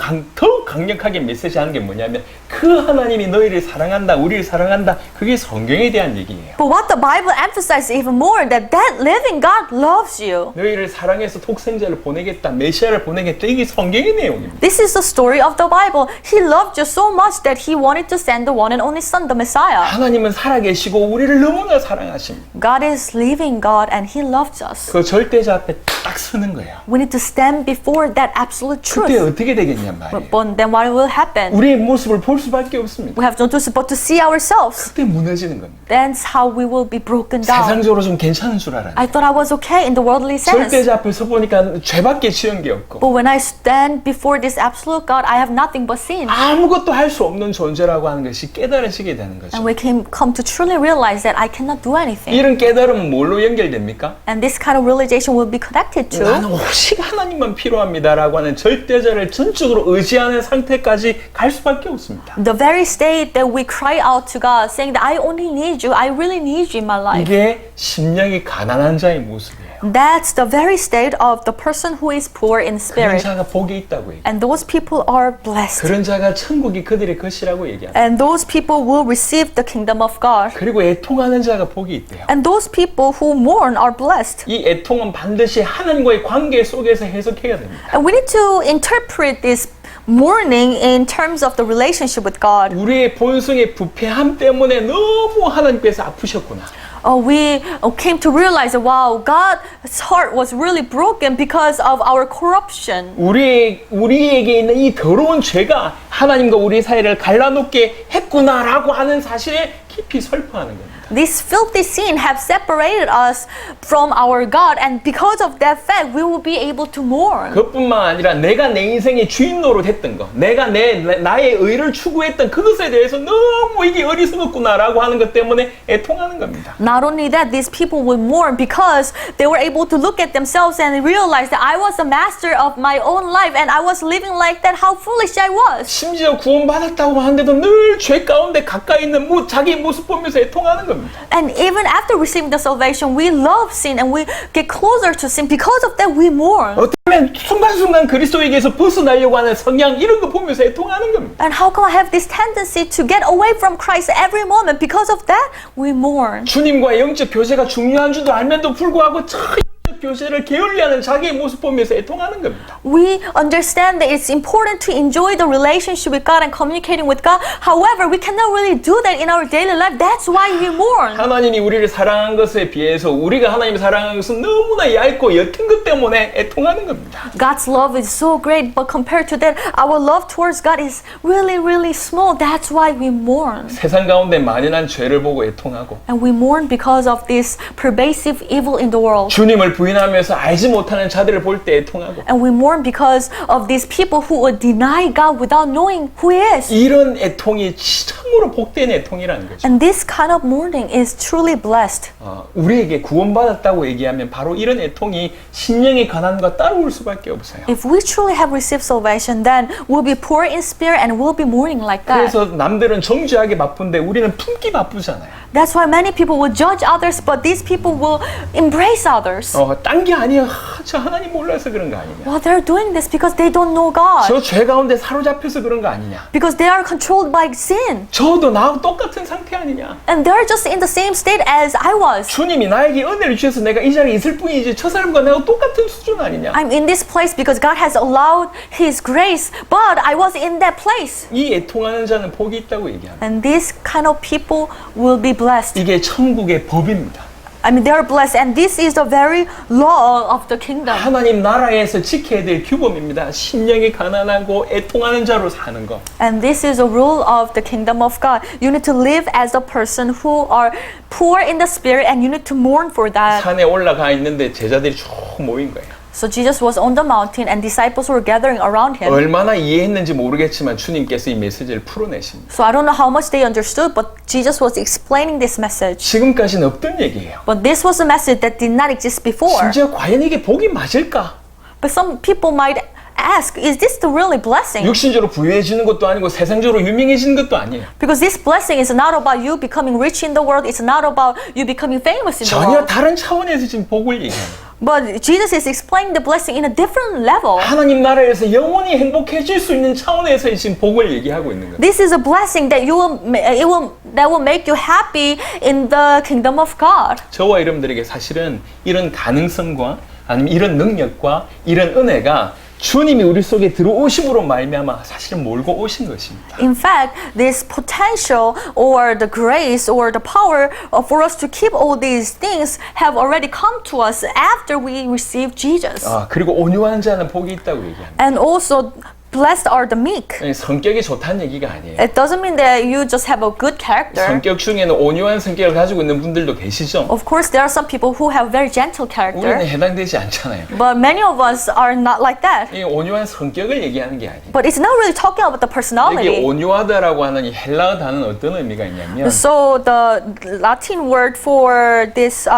강력하게 메시지하는 게 뭐냐면 그 하나님이 너희를 사랑한다, 우리를 사랑한다. 그게 성경에 대한 얘기예요. But what the Bible emphasizes even more, that living God loves you. 너희를 사랑해서 독생자를 보내겠다, 메시아를 보내겠다. 이게 성경의 내용입니다. This is the story of the Bible. He loved you so much that He wanted to send the one and only Son, the Messiah. 하나님은 살아계시고 우리를 너무나 사랑하십니다. God is living God and He loves us. 그 절대자 앞에 딱 서는 거예요. We need to stand before that absolute 그때 truth. 어떻게 되겠냔 말이에요. But then what will happen? 우리의 모습을 볼 수밖에 없습니다. We have no choice but to see ourselves. 그때 무너지는 겁니다. That's how we will be broken down. 세상적으로 좀 괜찮은 줄 알았는데 I thought I was okay in the worldly sense. 절대자 앞에 서 보니까 죄밖에 지은 게 없고 But when I stand before this absolute God, I have nothing but sin. 아무것도 할 수 없는 존재라고 하는 것이 깨달아지게 되는 거죠. And we can come to truly realize that I cannot do anything. 이런 깨달음은 뭘로 연결됩니까? And this kind of realization expectation will be connected to. 나는 오직 하나님만 필요합니다라고 하는 절대자를 전적으로 의지하는 상태까지 갈 수밖에 없습니다. The very state that we cry out to God saying that I only need you, I really need you in my life. 이게 심령이 가난한 자의 모습이에요. That's the very state of the person who is poor in 그런 spirit. 자가 복이 있다고 얘기해요. And those people are blessed. 그런 자가 천국이 그들의 것이라고 얘기합니다. And those people will receive the kingdom of God. 그리고 애통하는 자가 복이 있대요. And those people who mourn are blessed. 이 애통은 반드시 하나님과의 관계 속에서 해석해야 됩니다. And we need to interpret this mourning in terms of the relationship with God. 우리의 본성의 부패함 때문에 너무 하나님께서 아프셨구나. We came to realize that wow, God's heart was really broken because of our corruption. 우리에게 있는 이 더러운 죄가 하나님과 우리 사이를 갈라놓게 했구나라고 하는 사실에 깊이 설파하는 겁니다. This filthy sin have separated us from our God, and because of that fact, we will be able to mourn. 그것뿐만 아니라 내가 내 인생의 주인 노릇했던 거, 내가 나의 의를 추구했던 그것에 대해서 너무 이게 어리석었구나라고 하는 것 때문에 애통하는 겁니다. Not only that, these people will mourn because they were able to look at themselves and realize that I was the master of my own life and I was living like that. How foolish I was. 심지어 구원받았다고 하는데도 늘 죄 가운데 가까이 있는 자기 모습 보면서 애통하는 겁니다. And even after receiving the salvation, we love sin and we get closer to sin. Because of that, we mourn. 어쩌면 순간순간 그리스도에게서 벗어나려고 하는 성향 이런 거 보면서 애통하는 겁니다. And how come I have this tendency to get away from Christ every moment? Because of that, we mourn. 주님과의 영적 교제가 중요한 줄도 알면도 불구하고 저 영적 교제를 게을리하는 자기의 모습 보면서 애통하는 겁니다. We understand that it's important to enjoy the relationship with God and communicating with God. However, we cannot really do that in our daily life. That's why we mourn. 하나님이 우리를 사랑한 것에 비해서 우리가 하나님을 사랑하는 것은 너무나 얇고 옅은 것 때문에 애통하는 겁니다. God's love is so great, but compared to that, our love towards God is really, really small. That's why we mourn. 세상 가운데 만연한 죄를 보고 애통하고 And we mourn because of this pervasive evil in the world. 주님을 부인하면서 알지 못하는 자들을 볼 때 애통하고 And we mourn because of these people who would deny God without knowing who He is. 이런 애통이 참으로 복된 애통이라는 거죠. And this kind of mourning is truly blessed. 우리에게 구원받았다고 얘기하면 바로 이런 애통이 심령의 가난과 따라올 수밖에 없어요. If we truly have received salvation, then we'll be poor in spirit and we'll be mourning like that. 그래서 남들은 정죄하기 바쁜데 우리는 품기 바쁘잖아요. That's why many people will judge others, but these people will embrace others. 딴 게 아니야. 저 하나님 몰라서 그런 거 아니냐. Well, they're doing this because they don't know God. 저 죄 가운데 사로잡혀서 그런 거 아니냐. Because they are controlled by sin. 저도 나하고 똑같은 상태 아니냐. And they're just in the same state as I was. 주님이 나에게 은혜를 주셔서 내가 이 자리에 있을 뿐이지 저 사람과 내가 똑같은 수준 아니냐. I'm in this place because God has allowed His grace, but I was in that place. 이 애통하는 자는 복이 있다고 얘기합니다. And these kind of people will be blessed. 이게 천국의 법입니다. I mean, they are blessed, and this is the very law of the kingdom. 하나님 나라에서 지켜야 될 규범입니다. 심령이 가난하고 애통하는 자로 사는 것. And this is a rule of the kingdom of God. You need to live as a person who are poor in the spirit, and you need to mourn for that. 산에 올라가 있는데 제자들이 쭉 모인 거예요. So Jesus was on the mountain, and disciples were gathering around him. 얼마나 이해했는지 모르겠지만 주님께서 이 메시지를 풀어내십니다. So I don't know how much they understood, but Jesus was explaining this message. 지금까지는 없던 얘기예요. But this was a message that did not exist before. 심지어 과연 이게 복이 맞을까? But some people might ask, is this the really blessing? 육신적으로 부유해지는 것도 아니고 세상적으로 유명해지는 것도 아니에요. Because this blessing is not about you becoming rich in the world. It's not about you becoming famous in the 전혀 world. 다른 차원에서 지금 복을 얘기합니다. But Jesus is explaining the blessing in a different level. 하나님 나라에서 영원히 행복해질 수 있는 차원에서 지금 복을 얘기하고 있는 거예요. This is a blessing that that will make you happy in the kingdom of God. 저와 여러분들에게 사실은 이런 가능성과 아니면 이런 능력과 이런 은혜가 주님이 우리 속에 들어오심으로 말미암아 사실은 몰고 오신 것입니다. In fact, this potential or the grace or the power for us to keep all these things have already come to us after we receive Jesus. 그리고 온유한 자는 복이 있다고 얘기합니다. And also, blessed are the meek. 성격이 좋다는 얘기가 아니에요. It doesn't mean that you just have a good character. 성격 중에는 온유한 성격을 가지고 있는 분들도 계시죠. Of course, there are some people who have very gentle 우리는 character, 해당되지 않잖아요. but many of us are not like that. 이 온유한 성격을 얘기하는 게 아니에요. But it's not really talking about the 여기 personality. 온유하다라고 하는 이 헬라어 단어는 어떤 의미가 있냐면 So the Latin word for this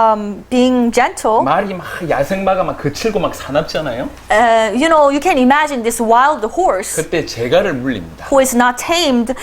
being gentle, 말이 막 야생마가 막 거칠고 막 사납잖아요. you can imagine this wild horse 그때 재갈을 물립니다. who is not tamed,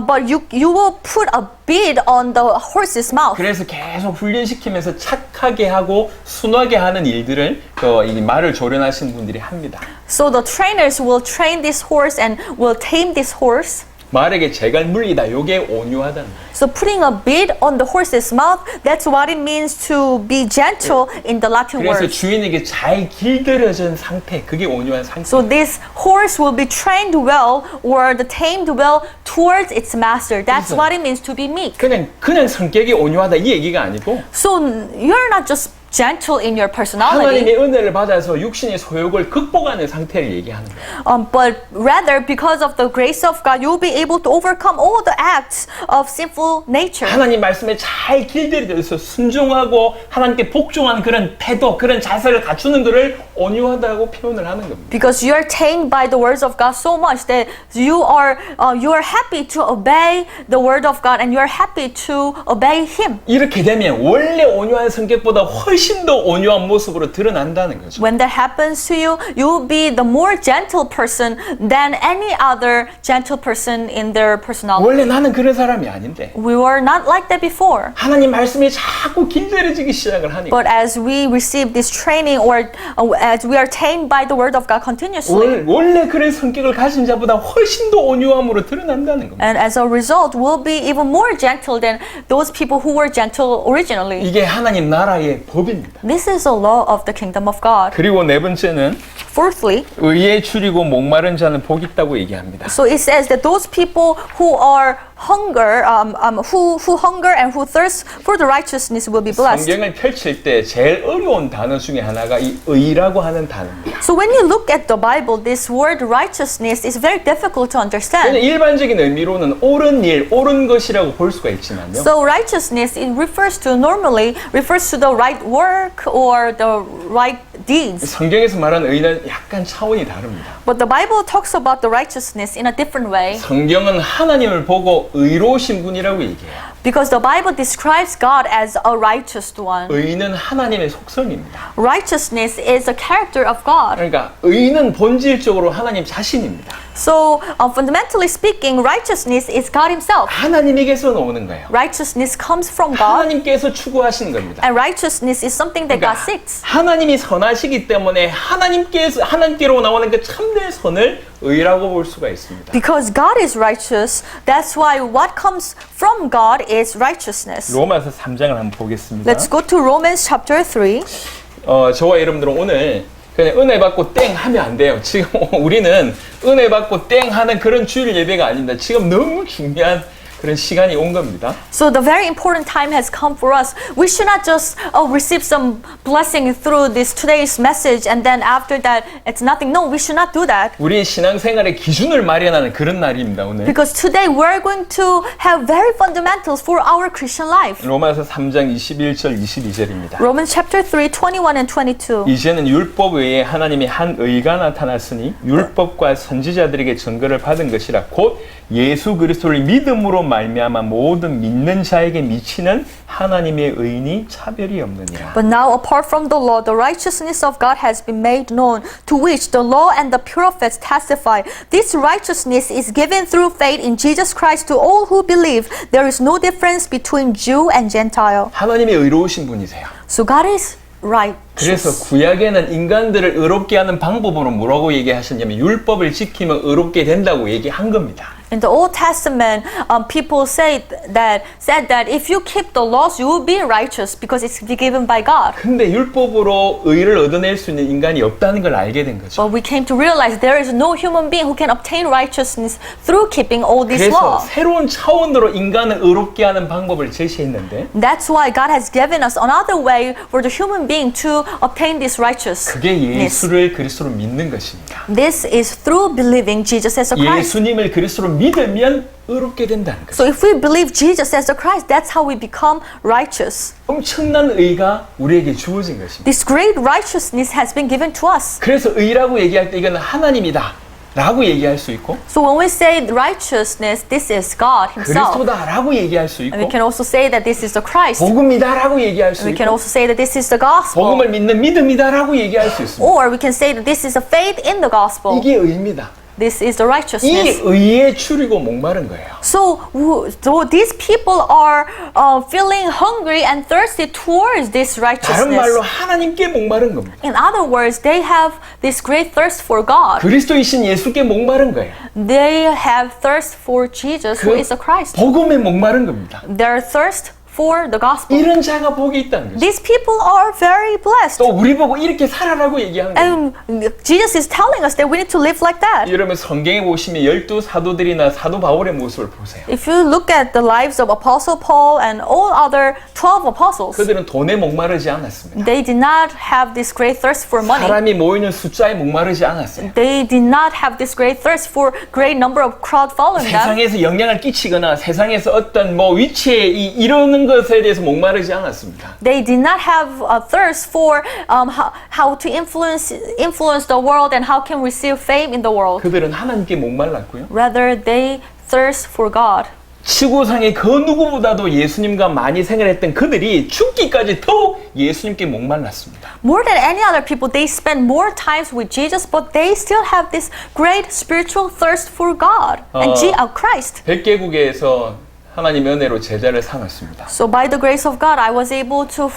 but you will put a bit on the horse's mouth. 그래서 계속 훈련시키면서 착하게 하고 순하게 하는 일들을 이 말을 조련하신 분들이 합니다. So the trainers will train this horse and will tame this horse. 말에게 재갈 물리다. 요게 온유하다는 거예요. So putting a bit on the horse's mouth, that's what it means to be gentle in the Latin 그래서 word. 주인에게 잘 길들여진 상태. 그게 온유한 상태. So this horse will be trained well or the tamed well towards its master. That's 그래서- what it means to be meek. 그냥 성격이 온유하다 이 얘기가 아니고 So you're not just gentle in your personality, 하나님의 은혜를 받아서 육신의 소욕을 극복하는 상태를 얘기하는 거예요. but rather because of the grace of God, you'll be able to overcome all the acts of sinful nature. 하나님 말씀에 잘 길들여져서 순종하고 하나님께 복종하는 그런 태도, 그런 자세를 갖추는 것을 온유하다고 표현을 하는 겁니다. Because you are tamed by the words of God so much that you are happy to obey the word of God and you are happy to obey Him. 이렇게 되면 원래 온유한 성격보다 훨씬 더 온유한 모습으로 드러난다는 거죠. When that happens to you, you will be the more gentle person than any other gentle person in their personality. 원래 나는 그런 사람이 아닌데 We were not like that before. 하나님 말씀이 자꾸 길들여지기 시작을 하니까 But as we receive this training or as we are tamed by the word of God continuously, 원래 그런 성격을 가진 자보다 훨씬 더 온유함으로 드러난다는 겁니다. and as a result, we'll be even more gentle than those people who were gentle originally. 이게 하나님 나라의 법입니다. This is a law of the kingdom of God. 그리고 네 번째는 Fourthly, 의에 줄이고 목마른 자는 복 있다고 얘기합니다. so it says that those people who are who hunger and who thirst for the righteousness will be blessed. 성경을 펼칠 때 제일 어려운 단어 중에 하나가 이 의라고 하는 단어입니다. So when you look at the Bible, this word righteousness is very difficult to 그냥 understand. 일반적인 의미로는 옳은 일, 옳은 것이라고 볼 수가 있지만요. So righteousness it refers to the right work or the right deeds. 성경에서 말하는 의는 약간 차원이 다릅니다. But the Bible talks about the righteousness in a different way 성경은 하나님을 보고 의로우신 분이라고 얘기해요. because the Bible describes God as a righteous one. 의는 하나님의 속성입니다. Righteousness is a character of God. 그러니까 의는 본질적으로 하나님 자신입니다. So fundamentally speaking, righteousness is God Himself. 하나님에게서 나오는 거예요. Righteousness comes from God, 하나님께서 추구하시는 겁니다. and righteousness is something that God 그러니까 seeks. 하나님이 선하시기 때문에 하나님께로 나오는 그 참된 선을 의라고 볼 수가 있습니다. Because God is righteous, that's why what comes from God is righteousness. 로마서 3장을 한번 보겠습니다. Let's go to Romans chapter 3. 저와 여러분들은 오늘 그냥 은혜 받고 땡 하면 안 돼요. 지금 우리는 은혜 받고 땡 하는 그런 주일 예배가 아닙니다. 지금 너무 중요한 그런 시간이 온 겁니다. So the very important time has come for us. We should not just receive some blessing through this today's message and then after that it's nothing. No, we should not do that. 우리 신앙생활의 기준을 마련하는 그런 날입니다. 오늘. Because today we're going to have very fundamentals for our Christian life. 로마서 3장 21절 22절입니다. Romans chapter 3, 21 and 22. 이제는 율법 외에 하나님의 한 의가 나타났으니 율법과 선지자들에게 증거를 받은 것이라 곧 예수 그리스도를 믿음으로 말미암아 모든 믿는 자에게 미치는 하나님의 의인이 차별이 없느니라. But now, apart from the law, the righteousness of God has been made known, to which the law and the prophets testify. This righteousness is given through faith in Jesus Christ to all who believe. There is no difference between Jew and Gentile. 하나님이 의로우신 분이세요. So God is righteous. 그래서 구약에는 인간들을 의롭게 하는 방법으로 뭐라고 얘기하셨냐면 율법을 지키면 의롭게 된다고 얘기한 겁니다. In the Old Testament, people said that if you keep the laws, you will be righteous because it's given by God. 근데 율법으로 의를 얻어낼 수 있는 인간이 없다는 걸 알게 된 거죠. But we came to realize there is no human being who can obtain righteousness through keeping all these 그래서 laws. 새로운 차원으로 인간을 의롭게 하는 방법을 제시했는데 That's why God has given us another way for the human being to obtain this righteousness. 그게 예수를 그리스도로 믿는 것입니다. This is through believing Jesus as the Christ. 예수님을 그리스도로 믿으면 의롭게 된다는 거죠. So if we believe Jesus as the Christ, that's how we become righteous. 엄청난 의가 우리에게 주어진 것입니다. This great righteousness has been given to us. 그래서 의라고 얘기할 때 이건 하나님이다 라고 얘기할 수 있고 So when we say righteousness, this is God Himself. 그리스도다 라고 얘기할 수 And we 있고 can also say that this is the Christ. 복음이다 라고 얘기할 수 We can 있고 also say that this is the gospel. 복음을 믿는 믿음이다 라고 얘기할 수 있습니다. Or we can say that this is a faith in the gospel. 이게 의입니다. This is the 이 righteousness. 의에 추리고 목마른 거예요. So these people are feeling hungry and thirsty towards this 다른 말로 righteousness. 하나님께 목마른 겁니다. In other words, they have this great thirst for God. 그리스도이신 예수께 목마른 거예요. They have thirst for Jesus, who is the Christ. 복음에 목마른 겁니다. Their thirst for the gospel. 이런 자가 복이 있다는 거죠. These people are very blessed. 또 우리 보고 이렇게 살아라고 얘기하는 거예요. And Jesus is telling us that we need to live like that. 여러분 성경에 보시면 12 사도들이나 사도 바울의 모습을 보세요. If you look at the lives of Apostle Paul and all other 12 apostles, 그들은 돈에 목마르지 않았습니다. they did not have this great thirst for money. 사람이 모이는 숫자에 목마르지 않았어요. They did not have this great thirst for great number of crowd following them. 세상에서 영향을 끼치거나 세상에서 어떤 위치에 이루는 것에 대해서 목마르지 않았습니다. They did not have a thirst for how to influence the world and how can receive fame in the world. 그들은 하나님께 목말랐고요. Rather, they thirst for God. 지구상의 그 누구보다도 예수님과 많이 생활했던 그들이 죽기까지 더욱 예수님께 목말랐습니다. More than any other people, they spend more times with Jesus, but they still have this great spiritual thirst for God and Christ. 100개국에서 하나님의 은혜로 제자를 삼았습니다. So by the grace of God, I was able to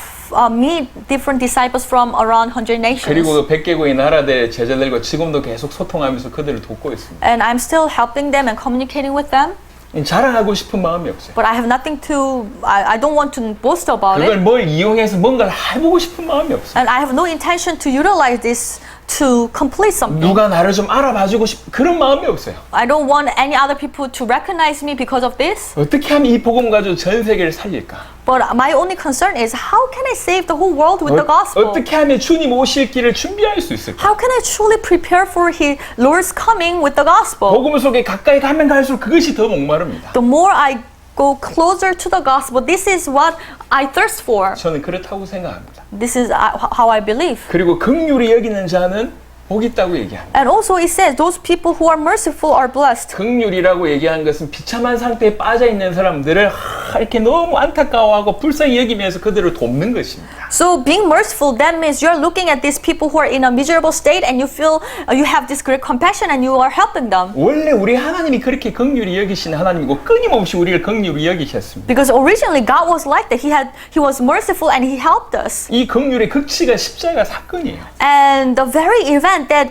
meet different disciples from around 100 nations. 그리고 그 100개국의 나라들의 제자들과 지금도 계속 소통하면서 그들을 돕고 있습니다. And I'm still helping them and communicating with them. 자랑하고 싶은 마음이 없어요. But I have nothing to, I don't want to boast about 그걸 it. 뭘 이용해서 뭔가를 해보고 싶은 마음이 없어요. And I have no intention to utilize this to complete something. 누가 나를 좀 알아봐주고 싶은 그런 마음이 없어요. I don't want any other people to recognize me because of this. 어떻게 하면 이 복음 가지고 전 세계를 살릴까? But my only concern is how can I save the whole world with the gospel? 어떻게 하면 주님 오실 길을 준비할 수 있을까? How can I truly prepare for His Lord's coming with the gospel? 복음 속에 가까이 가면 갈수록 그것이 더 목마릅니다. The more I go closer to the gospel, this is what I thirst for. 저는 그렇다고 생각합니다. This is how I believe. 그리고 긍휼히 여기는 자는 복 있다고 얘기합니다. And also it says those people who are merciful are blessed. 긍휼이라고 얘기하는 것은 비참한 상태에 빠져 있는 사람들을 이렇게 너무 안타까워하고 불쌍히 여기면서 그들을 돕는 것입니다. So being merciful, that means you're looking at these people who are in a miserable state and you feel you have this great compassion and you are helping them. 원래 우리 하나님이 그렇게 긍휼히 여기시는 하나님이고 끊임없이 우리를 긍휼히 여기셨습니다. Because originally God was like that. He was merciful and He helped us. 이 긍휼의 극치가 십자가 사건이에요. And the very event that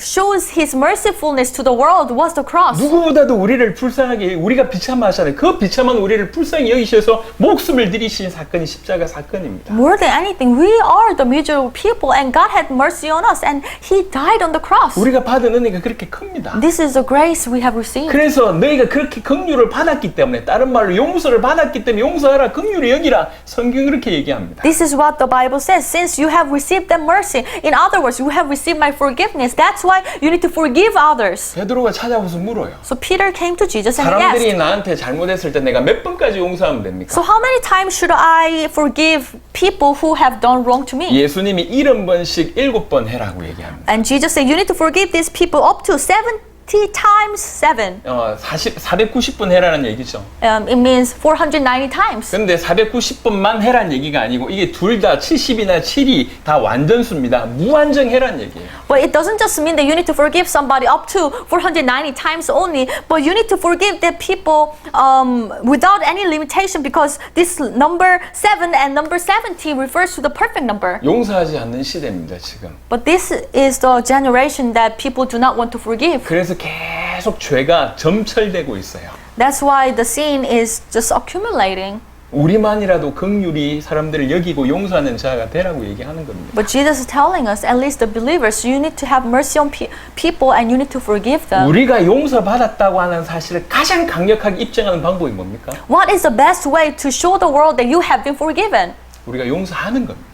shows His mercifulness to the world was the cross. 누구보다도 우리를 불쌍하게 우리가 비참하잖아요. 그 비참한 우리를 불쌍히 여기셔서 목숨을 들이신 사건이 십자가 사건입니다. More than anything, we are the miserable people and God had mercy on us and He died on the cross. 우리가 받은 은혜가 그렇게 큽니다. This is the grace we have received. 그래서 너희가 그렇게 긍휼을 받았기 때문에 다른 말로 용서를 받았기 때문에 용서하라 긍휼히 여기라 성경 그렇게 얘기합니다. This is what the Bible says. Since you have received that mercy, in other words, you have received my forgiveness. That's why you need to forgive others. 베드로가 찾아와서 물어요. So Peter came to Jesus and he 사람들이 asked, 나한테 잘못했을 때 내가 몇 번까지 용서하면 됩니까? so how many times should I forgive people who have done wrong to me? 예수님이 70번씩 7번 해라고 얘기합니다. And Jesus said, you need to forgive these people up to 70 times 7. 490번 해라는 얘기죠. It means 490 times. 근데 490번만 해란 얘기가 아니고 이게 둘 다 70이나 7이 다 완전수입니다. 무한정 해란 얘기예요. But it doesn't just mean that you need to forgive somebody up to 490 times only, but you need to forgive the people without any limitation because this number 7 and number 70 refers to the perfect number. 용서하지 않는 시대입니다, 지금. But this is the generation that people do not want to forgive. 그래서 계속 계속 죄가 점철되고 있어요. That's why the sin is just accumulating. 우리만이라도 긍휼히 사람들을 여기고 용서하는 자가 되라고 얘기하는 겁니다. But Jesus is telling us, at least the believers, you need to have mercy on people and you need to forgive them. 우리가 용서받았다고 하는 사실을 가장 강력하게 입증하는 방법이 뭡니까? What is the best way to show the world that you have been forgiven? 우리가 용서하는 겁니다.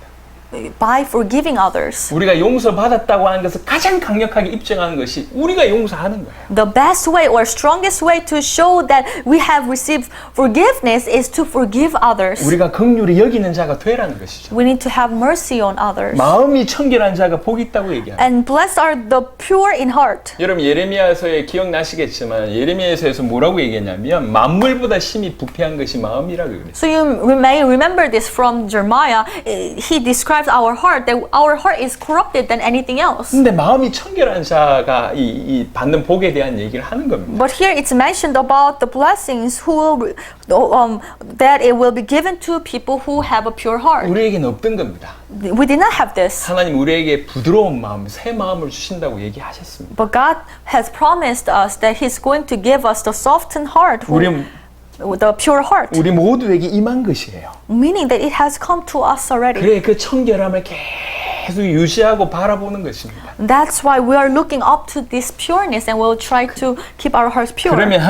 By forgiving others. 우리가 용서받았다고 하는 것을 가장 강력하게 입증하는 것이 우리가 용서하는 거예요. The best way or strongest way to show that we have received forgiveness is to forgive others. 우리가 긍휼히 여기는 자가 되라는 것이죠. We need to have mercy on others. 마음이 청결한 자가 복이 있다고 얘기합니다. And blessed are the pure in heart. 여러분 예레미야서에 기억나시겠지만 예레미야서에서 뭐라고 얘기했냐면 만물보다 심히 부패한 것이 마음이라고 그랬어요. So you may remember this from Jeremiah. He describes our heart that our heart is corrupted than anything else. 근데 마음이 청결한 자가 이 받는 복에 대한 얘기를 하는 겁니다. But here it's mentioned about the blessings who will, that it will be given to people who have a pure heart. 우리에게는 없던 겁니다. We did not have this. 하나님 우리에게 부드러운 마음, 새 마음을 주신다고 얘기하셨습니다. But God has promised us that He's going to give us the softened heart, the pure heart, 우리 모두에게 임한 것이에요. meaning that it has come to us already. 그래 그 청결함을 계속 유지하고 바라보는 것입니다. That's why we are looking up to this pureness and we'll try to keep our hearts pure. 그러면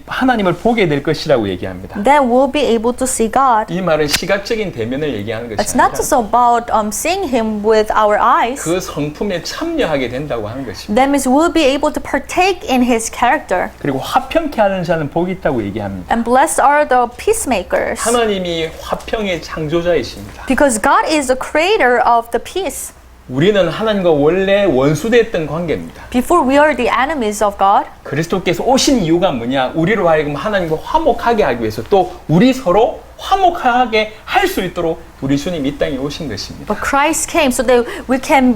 하나님을 보게 될 것이라고 얘기합니다. Then we'll be able to see God. 이 말은 시각적인 대면을 얘기하는 것이 It's not 아니라 just about seeing Him with our eyes. 그 성품에 참여하게 된다고 하는 것입니다. That means we'll be able to partake in His character. 그리고 화평케 하는 자는 복이 있다고 얘기합니다. And blessed are the peacemakers. 하나님이 화평의 창조자이십니다. Because God is the creator of the peace. 우리는 하나님과 원래 원수됐던 관계입니다. Before we are the enemies of God. 그리스도께서 오신 이유가 뭐냐? 우리로 하여금 하나님과 화목하게 하기 위해서 또 우리 서로 화목하게 할 수 있도록 우리 주님 이 땅에 오신 것입니다. But Christ came so that we can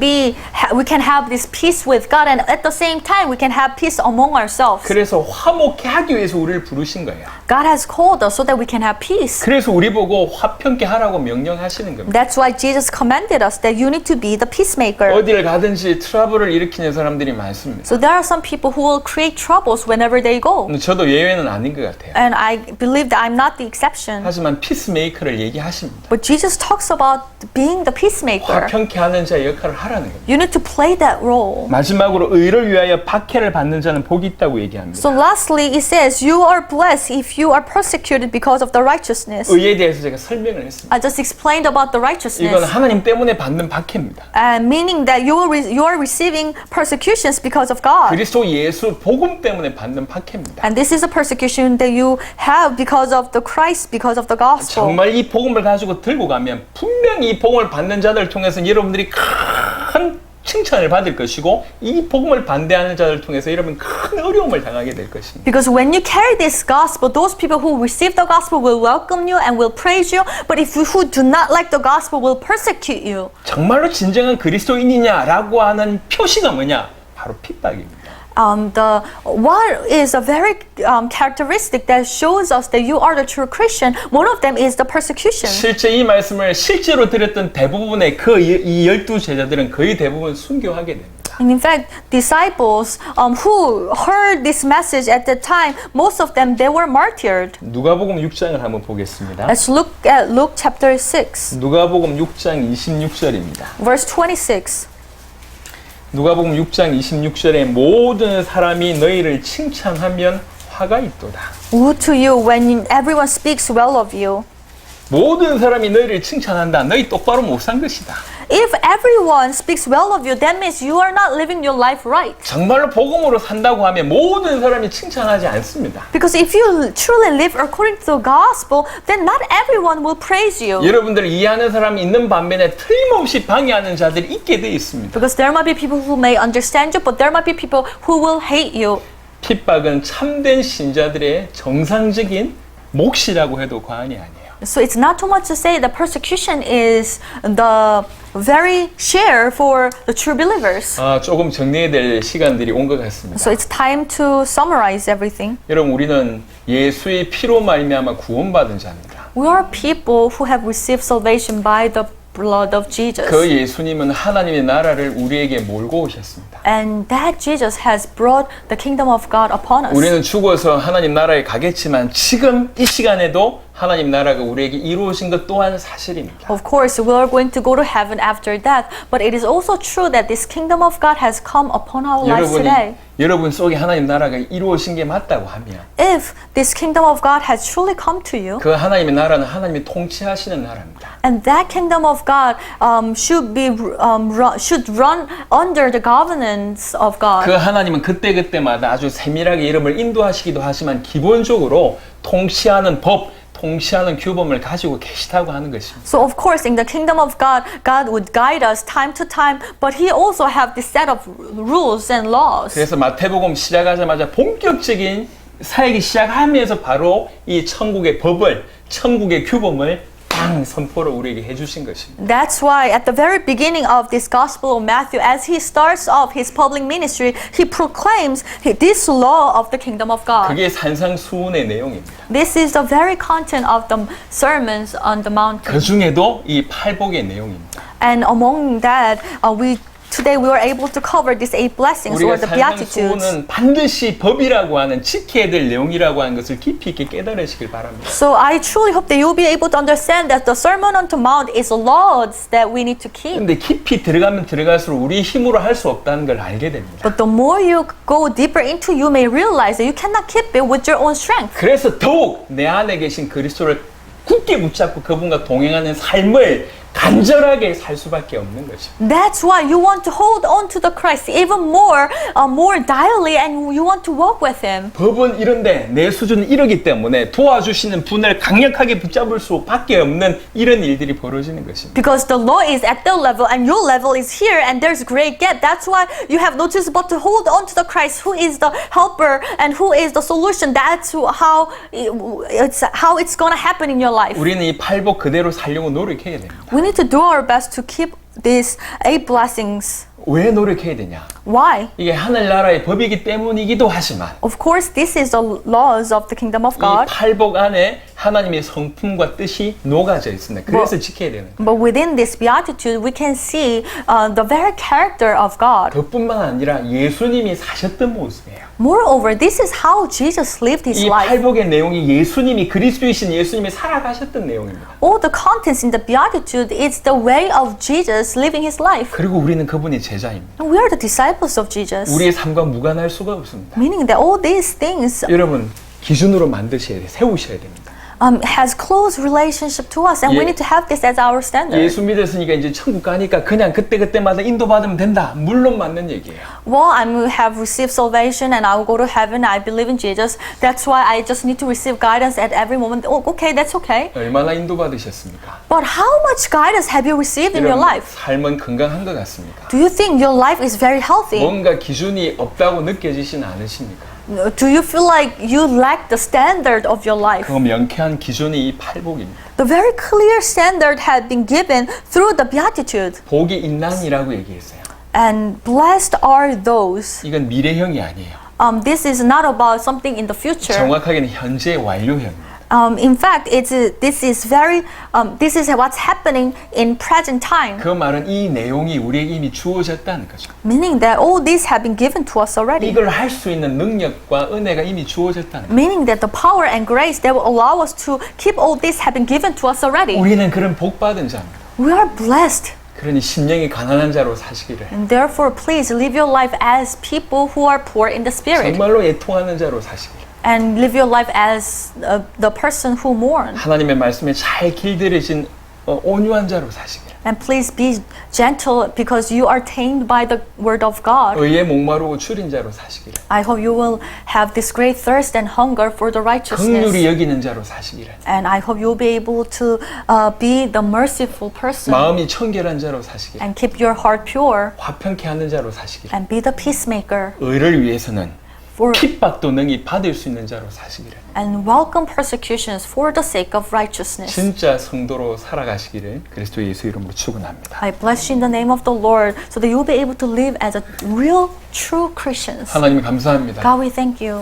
have this peace with God, and at the same time we can have peace among ourselves. 그래서 화목해 하기 위해서 우리를 부르신 거예요. God has called us so that we can have peace. 그래서 우리 보고 화평케 하라고 명령하시는 겁니다. That's why Jesus commanded us that you need to be the peacemaker. 어디를 가든지 트러블을 일으키는 사람들이 많습니다. So there are some people who will create troubles whenever they go. 저도 예외는 아닌 것 같아요. And I believe that I'm not the exception. 하지만 피스메이커를 얘기하십니다. But Jesus talks about being the peacemaker. 화평케 하는 자의 역할을 하라는 겁니다. You need to play that role. 마지막으로 의를 위하여 박해를 받는 자는 복이 있다고 얘기합니다. So lastly, it says, you are blessed if you are persecuted because of the righteousness. 의에 대해서 제가 설명을 했습니다. I just explained about the 이건 righteousness. 하나님 때문에 받는 박해입니다. Meaning that you are receiving persecutions because of God. 그리스도 예수 복음 때문에 받는 박해입니다. And this is a persecution that you have because of the Christ, because of the gospel. 정말 이 복음을 가지고 들고 가면 분명히 이 복음을 받는 자들을 통해서 여러분들이 큰 칭찬을 받을 것이고 이 복음을 반대하는 자들을 통해서 여러분 큰 어려움을 당하게 될 것입니다. Because when you carry this gospel, those people who receive the gospel will welcome you and will praise you. But if you who do not like the gospel will persecute you. 정말로 진정한 그리스도인이냐라고 하는 표시가 뭐냐? 바로 핍박입니다. What is a very characteristic that shows us that you are the true Christian? One of them is the persecution. 실제 이 말씀을 실제로 들었던 대부분의 이 12 제자들은 거의 대부분 순교하게 됩니다. And in fact, disciples who heard this message at the time, most of them they were martyred. 누가복음 6장을 한번 보겠습니다. Let's look at Luke chapter 6, 누가복음 6장 26절입니다. verse 26. 누가복음 6장 26절에 모든 사람이 너희를 칭찬하면 화가 있도다. Woe to you when everyone speaks well of you. 모든 사람이 너희를 칭찬한다. 너희 똑바로 못 산 것이다. If everyone speaks well of you, that means you are not living your life right. 정말로 복음으로 산다고 하면 모든 사람이 칭찬하지 않습니다. Because if you truly live according to the gospel, then not everyone will praise you. 여러분들 이해하는 사람이 있는 반면에 틀림없이 방해하는 자들이 있게 돼 있습니다. Because there might be people who may understand you, but there might be people who will hate you. 핍박은 참된 신자들의 정상적인 몫이라고 해도 과언이 아니에요. So it's not too much to say that persecution is the very share for the true believers. 조금 정리해야 될 시간들이 온 것 같습니다. So it's time to summarize everything. 여러분 우리는 예수의 피로 말미암아 구원받은 자입니다. We are people who have received salvation by the blood of Jesus. 그 예수님은 하나님의 나라를 우리에게 몰고 오셨습니다. And that Jesus has brought the kingdom of God upon us. 우리는 죽어서 하나님 나라에 가겠지만 지금 이 시간에도 하나님 나라가 우리에게 이루어진 것 또한 사실입니다. Of course, we are going to go to heaven after death, but it is also true that this kingdom of God has come upon our lives today. 여러분 속에 하나님 나라가 이루어진 게 맞다고 하면 If this kingdom of God has truly come to you, 그 하나님의 나라는 하나님이 통치하시는 나라입니다. and that kingdom of God should run under the governance of God. 그 하나님은 그때그때마다 아주 세밀하게 이름을 인도하시기도 하지만 기본적으로 통치하는 법, 통치하는 규범을 가지고 계시다고 하는 것입니다. So of course, in the kingdom of God, God would guide us time to time, but He also have this set of rules and laws. 그래서 마태복음 시작하자마자 본격적인 사역이 시작하면서 바로 이 천국의 법을, 천국의 규범을 땅 선포를 우리에게 해주신 것입니다. That's why at the very beginning of this Gospel of Matthew, as he starts off his public ministry, he proclaims this law of the kingdom of God. 그게 산상수훈의 내용입니다. This is the very content of the sermons on the mountain. 그 중에도 이 팔복의 내용입니다. And among that, today we were able to cover these 8 blessings or 우리가 the Beatitudes. 산상수훈은 반드시 법이라고 하는 지켜야 될 내용이라고 하는 것을 깊이 있게 깨달으시길 바랍니다. So I truly hope that you'll be able to understand that the Sermon on the Mount is laws that we need to keep. 근데 깊이 들어가면 들어갈수록 우리 힘으로 할 수 없다는 걸 알게 됩니다. But the more you go deeper into, you may realize that you cannot keep it with your own strength. 그래서 더욱 내 안에 계신 그리스도를 굳게 붙잡고 그분과 동행하는 삶을 간절하게 살 수밖에 없는 것입니다. That's why you want to hold on to the Christ even more dially, and you want to walk with Him. 법은 이런데 내 수준은 이러기 때문에 도와주시는 분을 강력하게 붙잡을 수밖에 없는 이런 일들이 벌어지는 것입니다. Because the law is at their level and your level is here, and there's great gap. That's why you have no choice but to hold on to the Christ, who is the helper and who is the solution. That's how it's gonna happen in your life. 우리는 이 팔복 그대로 살려고 노력해야 됩니다. We need to do our best to keep these 8 blessings. 왜 노력해야 되냐? Why? 이게 하늘나라의 법이기 때문이기도 하지만 Of course, this is the laws of the kingdom of 이 God. 팔복 안에 하나님의 성품과 뜻이 녹아져 있습니다. 그래서 지켜야 되는 거예요. But within this beatitude, we can see the very character of God. 그뿐만 아니라 예수님이 사셨던 모습이에요. Moreover, this is how Jesus lived his 이 life. 팔복의 내용이 예수님이 그리스도이신 예수님이 살아가셨던 내용입니다. All the contents in the beatitude is the way of Jesus living his life. 그리고 우리는 그분의 제자입니다. And we are the disciples of Jesus. 우리의 삶과 무관할 수가 없습니다. Meaning that all these things 여러분 기준으로 만드셔야 돼요. 세우셔야 됩니다. has close relationship to us, and we need to have this as our standard. 예수 믿었으니까 이제 천국 가니까 그냥 그때그때마다 인도받으면 된다. 물론 맞는 얘기예요. Well, I have received salvation and I will go to heaven. I believe in Jesus. That's why I just need to receive guidance at every moment. Oh, okay, that's okay. 얼마나 인도받으셨습니까? But how much guidance have you received in your 여러분, life? 삶은 건강한 것 같습니까? Do you think your life is very healthy? 뭔가 기준이 없다고 느껴지진 않으십니까? Do you feel like you lack the standard of your life? 그 명쾌한 기준이 이 팔복입니다. The very clear standard had been given through the Beatitude. 복이 있나니라고 얘기했어요. And blessed are those. 이건 미래형이 아니에요. This is not about something in the future. 정확하게는 현재 완료형입니다. In fact, this is what's happening in present time. 그 말은 이 내용이 우리에게 이미 주어졌다는 거죠. Meaning that all these have been given to us already. 이걸 할 수 있는 능력과 은혜가 이미 주어졌다는 거죠. Meaning that the power and grace that will allow us to keep all this have been given to us already. 우리는 그런 복 받은 자입니다. We are blessed. 그러니 심령이 가난한 자로 사시기를 And therefore, please live your life as people who are poor in the spirit. 정말로 애통하는 자로 사시기를 And live your life as the person who mourns. 하나님의 말씀에 잘 길들여진 온유한 자로 사시기를 And please be gentle because you are tamed by the word of God. 의에 목마르고 줄인 자로 사시기를 I hope you will have this great thirst and hunger for the 긍휼히 righteousness. 여기는 자로 사시기를 And I hope you'll be able to be the merciful person 마음이 청결한 자로 사시기를 and keep your heart pure 화평케 하는 자로 사시기를 and be the peacemaker 의를 위해서는 for 핍박도 능히 받을 수 있는 자로 사시기를 and welcome persecutions for the sake of righteousness. 진짜 성도로 살아가시기를 그리스도 예수 이름으로 축원합니다. I bless you in the name of the Lord so that you'll be able to live as a real, true Christians. 하나님 감사합니다. God, we thank you.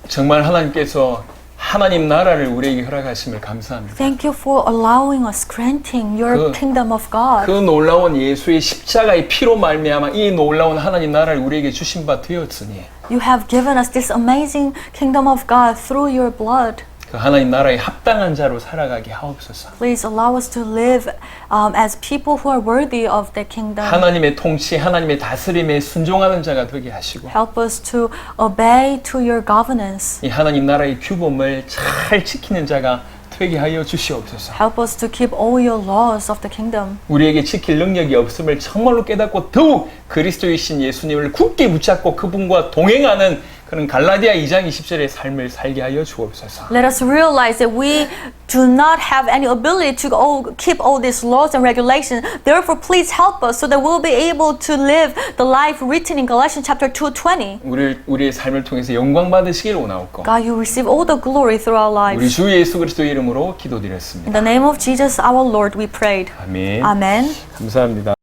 정말 하나님께서 하나님 나라를 우리에게 허락하심을 감사합니다. Thank you for allowing us, granting your 그- kingdom of God. 그 놀라운 예수의 십자가의 피로 말미암아 이 놀라운 하나님 나라를 우리에게 주신 바 되었으니 You have given us this amazing kingdom of God through your blood. 그 하나님 나라에 합당한 자로 살아가게 하옵소서. Please allow us to live as people who are worthy of the kingdom. 하나님의 통치, 하나님의 다스림에 순종하는 자가 되게 하시고 Help us to obey to your governance. 이 하나님 나라의 규범을 잘 지키는 자가 되게 하여 주시옵소서. Help us to keep all your laws of the kingdom. 우리에게 지킬 능력이 없음을 정말로 깨닫고 더욱 그리스도이신 예수님을 굳게 붙잡고 그분과 동행하는 그런 갈라디아 2장 20절의 삶을 살게 하여 주옵소서. Let us realize that we do not have any ability to keep all these laws and regulations. Therefore, please help us so that we'll be able to live the life written in Galatians chapter 2:20. 우리의 삶을 통해서 영광 받으시길 원하옵고 God, you receive all the glory through our 우리 lives. 주 예수 그리스도의 이름으로 In 기도드렸습니다. the name of Jesus, our Lord, we prayed. 아멘. Amen. 감사합니다.